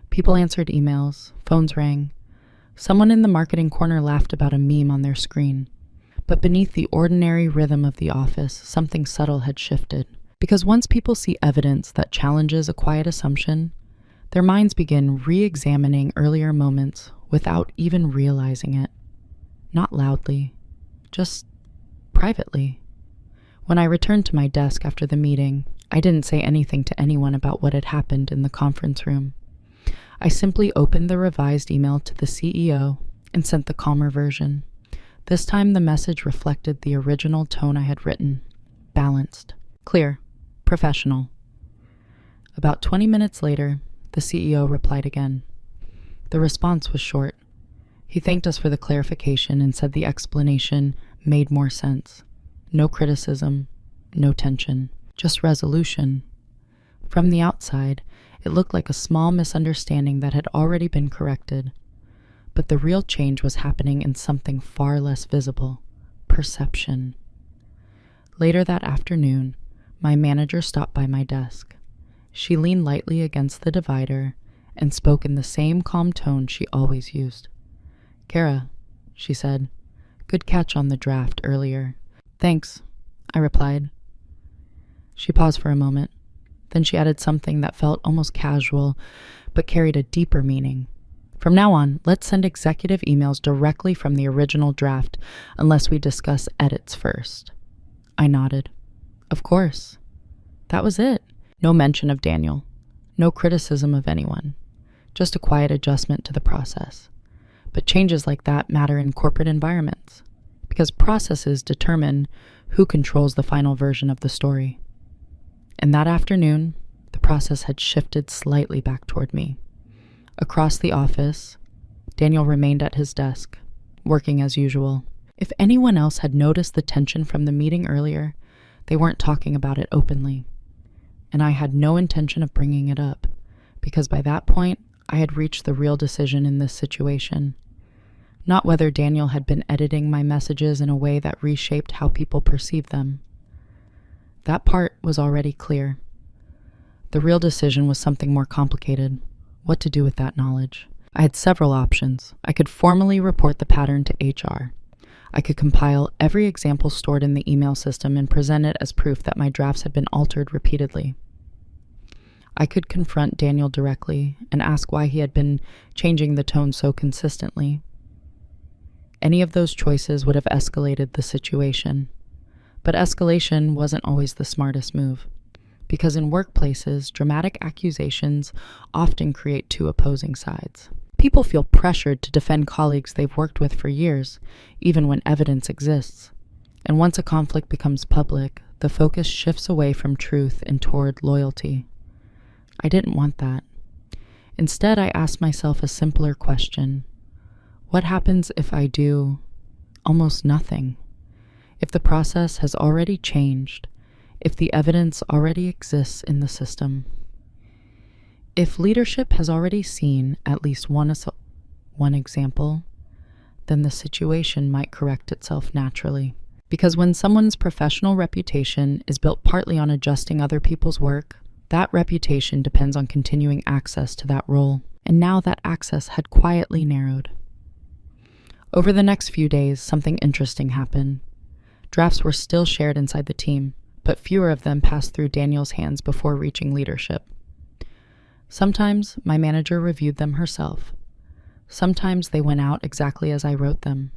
People answered emails, phones rang. Someone in the marketing corner laughed about a meme on their screen. But beneath the ordinary rhythm of the office, something subtle had shifted. Because once people see evidence that challenges a quiet assumption, their minds begin re-examining earlier moments without even realizing it. Not loudly, just privately. When I returned to my desk after the meeting, I didn't say anything to anyone about what had happened in the conference room. I simply opened the revised email to the CEO and sent the calmer version. This time the message reflected the original tone I had written. Balanced, clear, professional. About 20 minutes later, the CEO replied again. The response was short. He thanked us for the clarification and said the explanation made more sense. No criticism, no tension, just resolution. From the outside, it looked like a small misunderstanding that had already been corrected. But the real change was happening in something far less visible: perception. Later that afternoon, my manager stopped by my desk. She leaned lightly against the divider and spoke in the same calm tone she always used. "Kara," she said, "good catch on the draft earlier." "Thanks," I replied. She paused for a moment. Then she added something that felt almost casual, but carried a deeper meaning. From now on, let's send executive emails directly from the original draft unless we discuss edits first. I nodded. Of course. That was it. No mention of Daniel. No criticism of anyone. Just a quiet adjustment to the process. But changes like that matter in corporate environments, because processes determine who controls the final version of the story. And that afternoon, the process had shifted slightly back toward me. Across the office, Daniel remained at his desk, working as usual. If anyone else had noticed the tension from the meeting earlier, they weren't talking about it openly. And I had no intention of bringing it up, because by that point, I had reached the real decision in this situation. Not whether Daniel had been editing my messages in a way that reshaped how people perceived them. That part was already clear. The real decision was something more complicated. What to do with that knowledge? I had several options. I could formally report the pattern to HR. I could compile every example stored in the email system and present it as proof that my drafts had been altered repeatedly. I could confront Daniel directly and ask why he had been changing the tone so consistently. Any of those choices would have escalated the situation. But escalation wasn't always the smartest move, because in workplaces, dramatic accusations often create two opposing sides. People feel pressured to defend colleagues they've worked with for years, even when evidence exists. And once a conflict becomes public, the focus shifts away from truth and toward loyalty. I didn't want that. Instead, I asked myself a simpler question. What happens if I do almost nothing? If the process has already changed, if the evidence already exists in the system, if leadership has already seen at least one example, then the situation might correct itself naturally. Because when someone's professional reputation is built partly on adjusting other people's work, that reputation depends on continuing access to that role. And now that access had quietly narrowed. Over the next few days, something interesting happened. Drafts were still shared inside the team, but fewer of them passed through Daniel's hands before reaching leadership. Sometimes my manager reviewed them herself. Sometimes they went out exactly as I wrote them.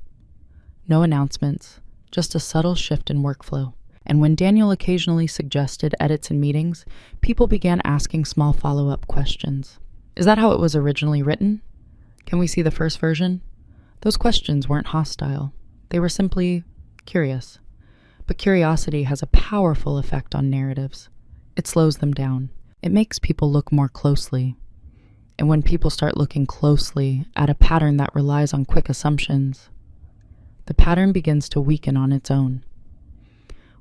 No announcements, just a subtle shift in workflow. And when Daniel occasionally suggested edits in meetings, people began asking small follow-up questions. Is that how it was originally written? Can we see the first version? Those questions weren't hostile. They were simply curious. But curiosity has a powerful effect on narratives. It slows them down. It makes people look more closely. And when people start looking closely at a pattern that relies on quick assumptions, the pattern begins to weaken on its own.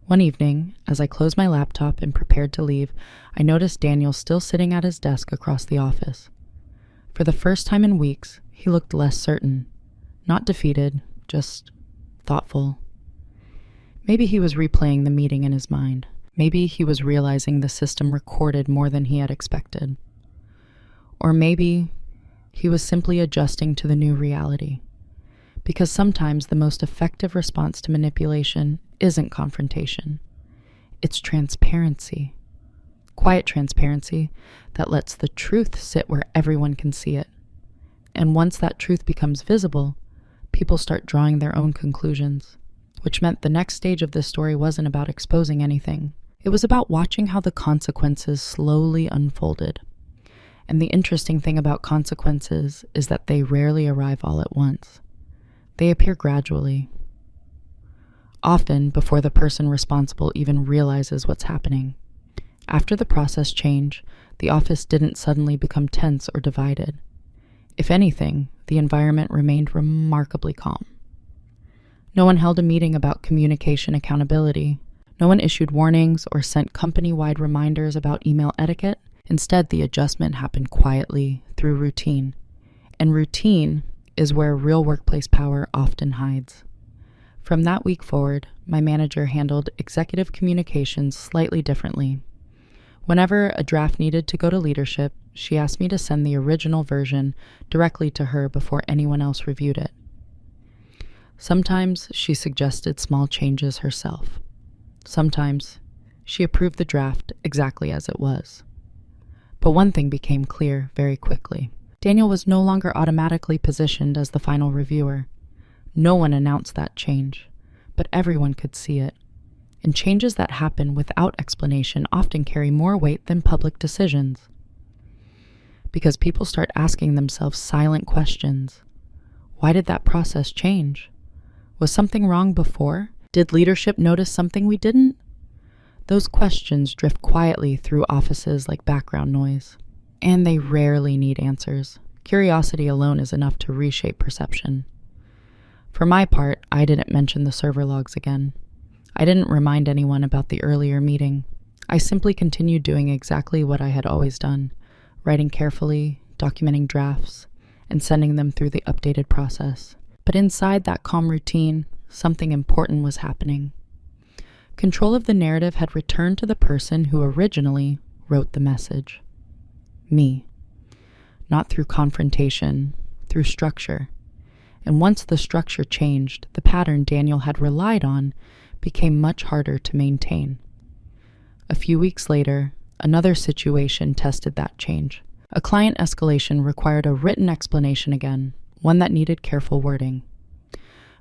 One evening, as I closed my laptop and prepared to leave, I noticed Daniel still sitting at his desk across the office. For the first time in weeks, he looked less certain. Not defeated, just thoughtful. Maybe he was replaying the meeting in his mind. Maybe he was realizing the system recorded more than he had expected. Or maybe he was simply adjusting to the new reality. Because sometimes the most effective response to manipulation isn't confrontation. It's transparency. Quiet transparency that lets the truth sit where everyone can see it. And once that truth becomes visible, people start drawing their own conclusions, which meant the next stage of this story wasn't about exposing anything. It was about watching how the consequences slowly unfolded. And the interesting thing about consequences is that they rarely arrive all at once. They appear gradually, often before the person responsible even realizes what's happening. After the process change, the office didn't suddenly become tense or divided. If anything, the environment remained remarkably calm. No one held a meeting about communication accountability. No one issued warnings or sent company-wide reminders about email etiquette. Instead, the adjustment happened quietly through routine. And routine is where real workplace power often hides. From that week forward, my manager handled executive communications slightly differently. Whenever a draft needed to go to leadership, she asked me to send the original version directly to her before anyone else reviewed it. Sometimes she suggested small changes herself. Sometimes She approved the draft exactly as it was. But one thing became clear very quickly. Daniel was no longer automatically positioned as the final reviewer. No one announced that change, but everyone could see it. And changes that happen without explanation often carry more weight than public decisions. Because people start asking themselves silent questions. Why did that process change? Was something wrong before? Did leadership notice something we didn't? Those questions drift quietly through offices like background noise, and they rarely need answers. Curiosity alone is enough to reshape perception. For my part, I didn't mention the server logs again. I didn't remind anyone about the earlier meeting. I simply continued doing exactly what I had always done, writing carefully, documenting drafts, and sending them through the updated process. But inside that calm routine, something important was happening. Control of the narrative had returned to the person who originally wrote the message. Me. Not through confrontation, through structure. And once the structure changed, the pattern Daniel had relied on became much harder to maintain. A few weeks later, another situation tested that change. A client escalation required a written explanation again, one that needed careful wording.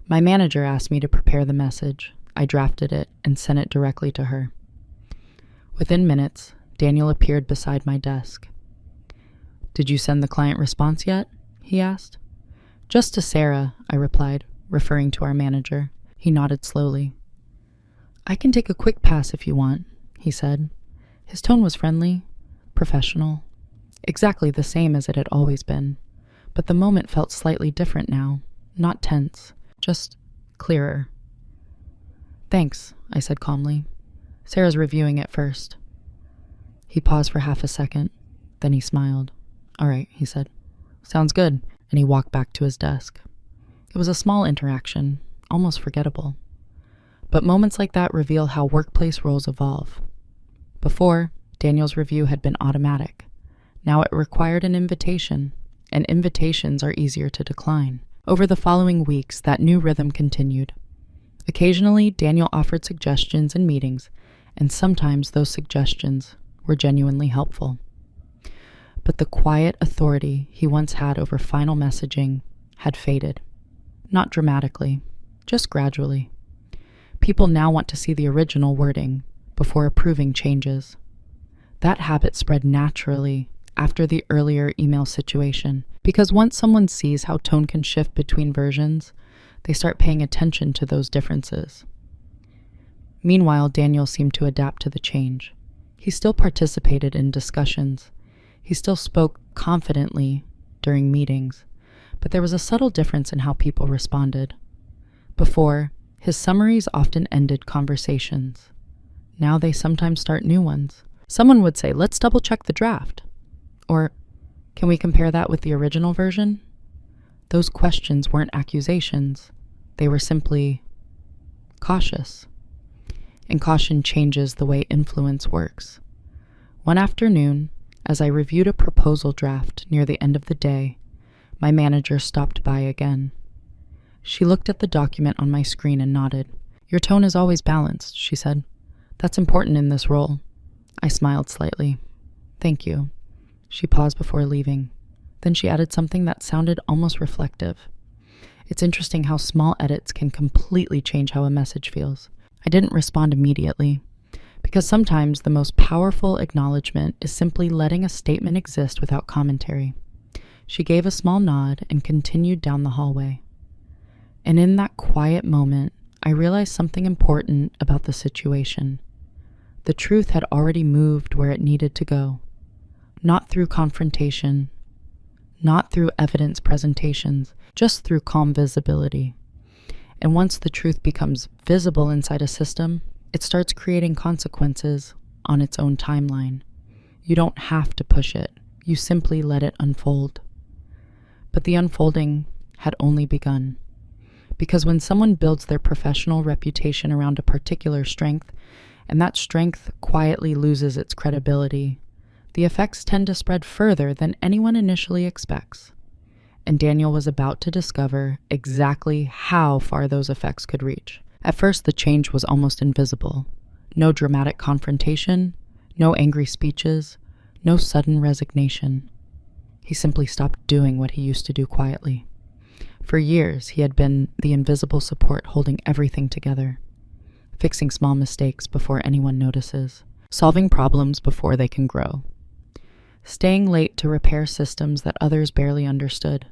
My manager asked me to prepare the message. I drafted it and sent it directly to her. Within minutes, Daniel appeared beside my desk. "Did you send the client response yet?" he asked. "Just to Sarah," I replied, referring to our manager. He nodded slowly. "I can take a quick pass if you want," he said. His tone was friendly, professional, exactly the same as it had always been. But the moment felt slightly different now, not tense, just clearer. "Thanks," I said calmly. "Sarah's reviewing it first." He paused for half a second, then he smiled. "All right," he said. "Sounds good," and he walked back to his desk. It was a small interaction, almost forgettable. But moments like that reveal how workplace roles evolve. Before, Daniel's review had been automatic. Now it required an invitation, and invitations are easier to decline. Over the following weeks, that new rhythm continued. Occasionally, Daniel offered suggestions in meetings, and sometimes those suggestions were genuinely helpful. But the quiet authority he once had over final messaging had faded. Not dramatically, just gradually. People now want to see the original wording before approving changes. That habit spread naturally after the earlier email situation, because once someone sees how tone can shift between versions, they start paying attention to those differences. Meanwhile, Daniel seemed to adapt to the change. He still participated in discussions. He still spoke confidently during meetings, but there was a subtle difference in how people responded. Before, his summaries often ended conversations. Now they sometimes start new ones. Someone would say, "Let's double check the draft." Or, "Can we compare that with the original version?" Those questions weren't accusations. They were simply cautious. And caution changes the way influence works. One afternoon, as I reviewed a proposal draft near the end of the day, my manager stopped by again. She looked at the document on my screen and nodded. "Your tone is always balanced," she said. "That's important in this role." I smiled slightly. "Thank you." She paused before leaving. Then she added something that sounded almost reflective. "It's interesting how small edits can completely change how a message feels." I didn't respond immediately, because sometimes the most powerful acknowledgement is simply letting a statement exist without commentary. She gave a small nod and continued down the hallway. And in that quiet moment, I realized something important about the situation. The truth had already moved where it needed to go. Not through confrontation, not through evidence presentations, just through calm visibility. And once the truth becomes visible inside a system, it starts creating consequences on its own timeline. You don't have to push it. You simply let it unfold. But the unfolding had only begun. Because when someone builds their professional reputation around a particular strength, and that strength quietly loses its credibility, the effects tend to spread further than anyone initially expects. And Daniel was about to discover exactly how far those effects could reach. At first, the change was almost invisible. No dramatic confrontation, no angry speeches, no sudden resignation. He simply stopped doing what he used to do quietly. For years, he had been the invisible support holding everything together, fixing small mistakes before anyone notices, solving problems before they can grow, staying late to repair systems that others barely understood.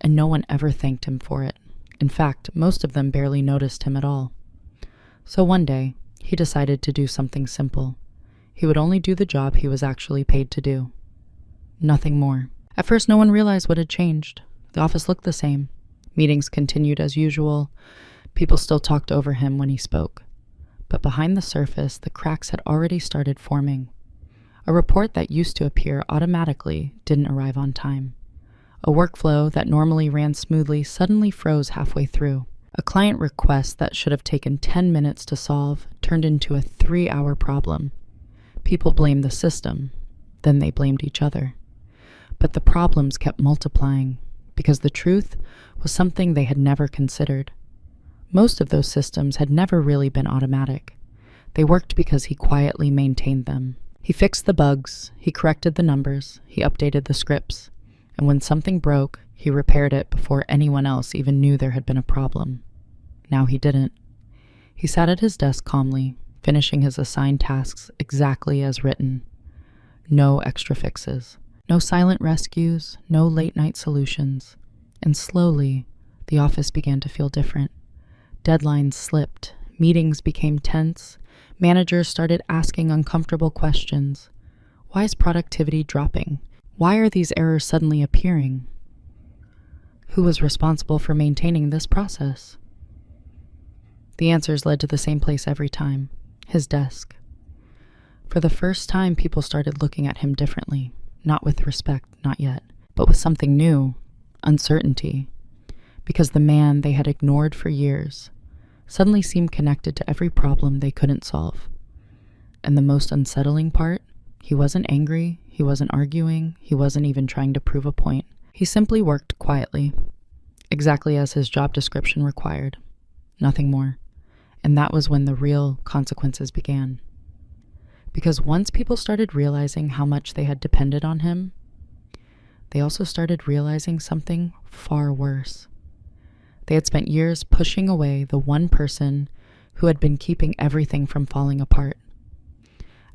And no one ever thanked him for it. In fact, most of them barely noticed him at all. So one day, he decided to do something simple. He would only do the job he was actually paid to do. Nothing more. At first, no one realized what had changed. The office looked the same. Meetings continued as usual. People still talked over him when he spoke. But behind the surface, the cracks had already started forming. A report that used to appear automatically didn't arrive on time. A workflow that normally ran smoothly suddenly froze halfway through. A client request that should have taken 10 minutes to solve turned into a 3-hour problem. People blamed the system, then they blamed each other. But the problems kept multiplying, because the truth was something they had never considered. Most of those systems had never really been automatic. They worked because he quietly maintained them. He fixed the bugs, he corrected the numbers, he updated the scripts. And when something broke, he repaired it before anyone else even knew there had been a problem. Now he didn't. He sat at his desk calmly, finishing his assigned tasks exactly as written. No extra fixes. No silent rescues, no late-night solutions. And slowly, the office began to feel different. Deadlines slipped, meetings became tense, managers started asking uncomfortable questions. Why is productivity dropping? Why are these errors suddenly appearing? Who was responsible for maintaining this process? The answers led to the same place every time, his desk. For the first time, people started looking at him differently, not with respect, not yet, but with something new, uncertainty, because the man they had ignored for years suddenly seemed connected to every problem they couldn't solve. And the most unsettling part, he wasn't angry, he wasn't arguing, he wasn't even trying to prove a point. He simply worked quietly, exactly as his job description required. Nothing more. And that was when the real consequences began. Because once people started realizing how much they had depended on him, they also started realizing something far worse. They had spent years pushing away the one person who had been keeping everything from falling apart.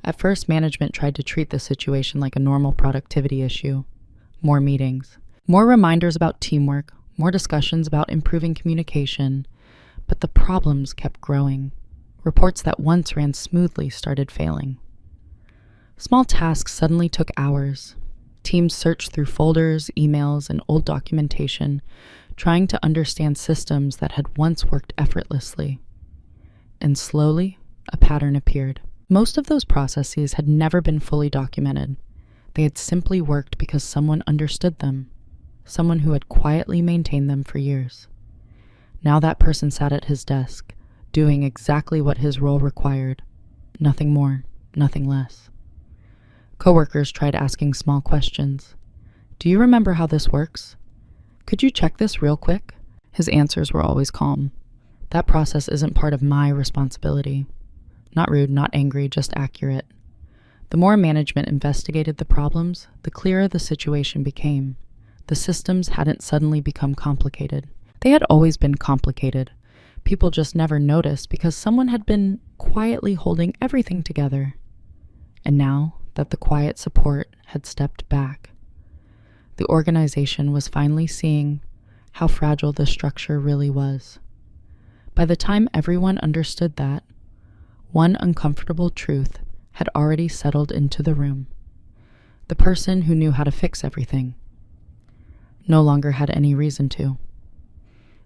At first, management tried to treat the situation like a normal productivity issue. More meetings, more reminders about teamwork, more discussions about improving communication, but the problems kept growing. Reports that once ran smoothly started failing. Small tasks suddenly took hours. Teams searched through folders, emails, and old documentation, trying to understand systems that had once worked effortlessly. And slowly, a pattern appeared. Most of those processes had never been fully documented. They had simply worked because someone understood them, someone who had quietly maintained them for years. Now that person sat at his desk, doing exactly what his role required. Nothing more, nothing less. Coworkers tried asking small questions. Do you remember how this works? Could you check this real quick? His answers were always calm. That process isn't part of my responsibility. Not rude, not angry, just accurate. The more management investigated the problems, the clearer the situation became. The systems hadn't suddenly become complicated. They had always been complicated. People just never noticed because someone had been quietly holding everything together. And now that the quiet support had stepped back, the organization was finally seeing how fragile the structure really was. By the time everyone understood that, one uncomfortable truth had already settled into the room. The person who knew how to fix everything no longer had any reason to.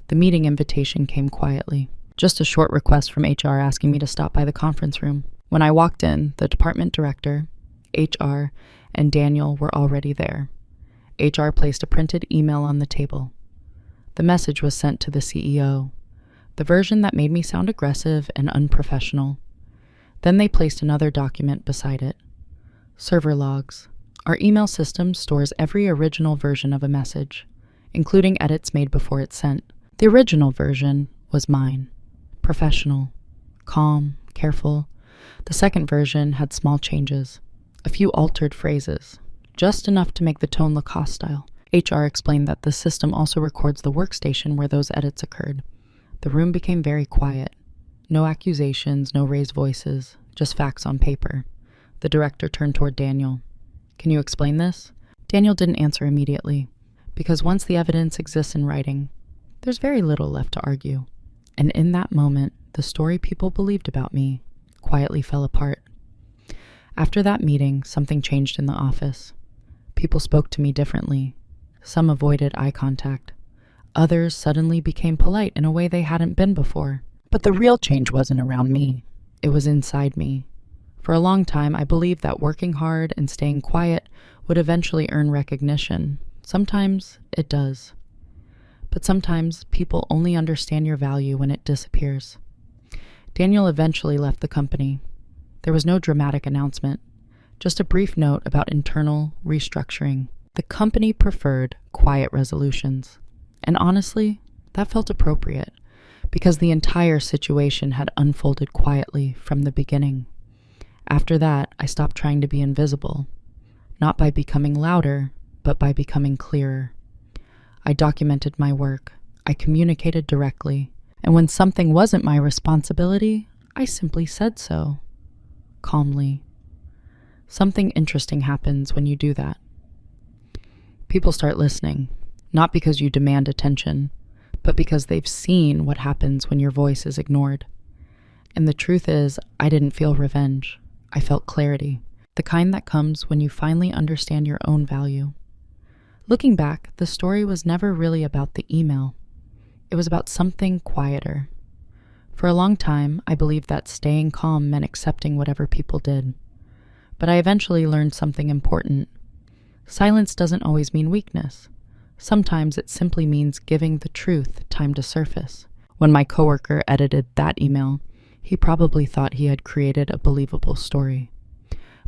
The meeting invitation came quietly, just a short request from HR asking me to stop by the conference room. When I walked in, the department director, HR, and Daniel were already there. HR placed a printed email on the table. The message was sent to the CEO, the version that made me sound aggressive and unprofessional. Then they placed another document beside it. Server logs. Our email system stores every original version of a message, including edits made before it's sent. The original version was mine. Professional, calm, careful. The second version had small changes, a few altered phrases, just enough to make the tone look hostile. HR explained that the system also records the workstation where those edits occurred. The room became very quiet. No accusations, no raised voices, just facts on paper. The director turned toward Daniel. "Can you explain this?" Daniel didn't answer immediately, because once the evidence exists in writing, there's very little left to argue. And in that moment, the story people believed about me quietly fell apart. After that meeting, something changed in the office. People spoke to me differently. Some avoided eye contact. Others suddenly became polite in a way they hadn't been before. But the real change wasn't around me. It was inside me. For a long time, I believed that working hard and staying quiet would eventually earn recognition. Sometimes it does. But sometimes people only understand your value when it disappears. Daniel eventually left the company. There was no dramatic announcement, just a brief note about internal restructuring. The company preferred quiet resolutions. And honestly, that felt appropriate, because the entire situation had unfolded quietly from the beginning. After that, I stopped trying to be invisible, not by becoming louder, but by becoming clearer. I documented my work, I communicated directly, and when something wasn't my responsibility, I simply said so, calmly. Something interesting happens when you do that. People start listening, not because you demand attention, but because they've seen what happens when your voice is ignored. And the truth is, I didn't feel revenge. I felt clarity, the kind that comes when you finally understand your own value. Looking back, the story was never really about the email. It was about something quieter. For a long time, I believed that staying calm meant accepting whatever people did. But I eventually learned something important. Silence doesn't always mean weakness. Sometimes it simply means giving the truth time to surface. When my coworker edited that email, he probably thought he had created a believable story.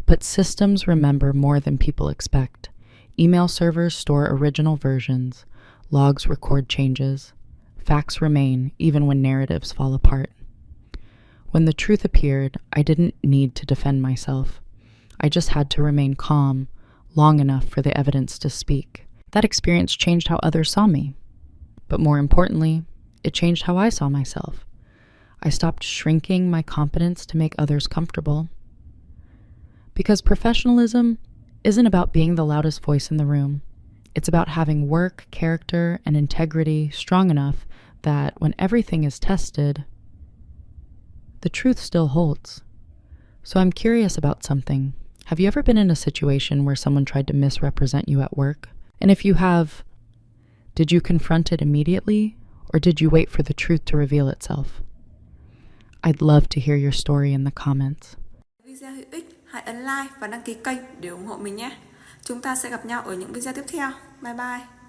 But systems remember more than people expect. Email servers store original versions. Logs record changes. Facts remain even when narratives fall apart. When the truth appeared, I didn't need to defend myself. I just had to remain calm long enough for the evidence to speak. That experience changed how others saw me. But more importantly, it changed how I saw myself. I stopped shrinking my competence to make others comfortable. Because professionalism isn't about being the loudest voice in the room. It's about having work, character, and integrity strong enough that when everything is tested, the truth still holds. So I'm curious about something. Have you ever been in a situation where someone tried to misrepresent you at work? And if you have, did you confront it immediately, or did you wait for the truth to reveal itself? I'd love to hear your story in the comments.
Video hữu ích, hãy ấn like và đăng ký kênh để ủng hộ mình nhé. Chúng ta sẽ gặp nhau ở những video tiếp theo. Bye bye.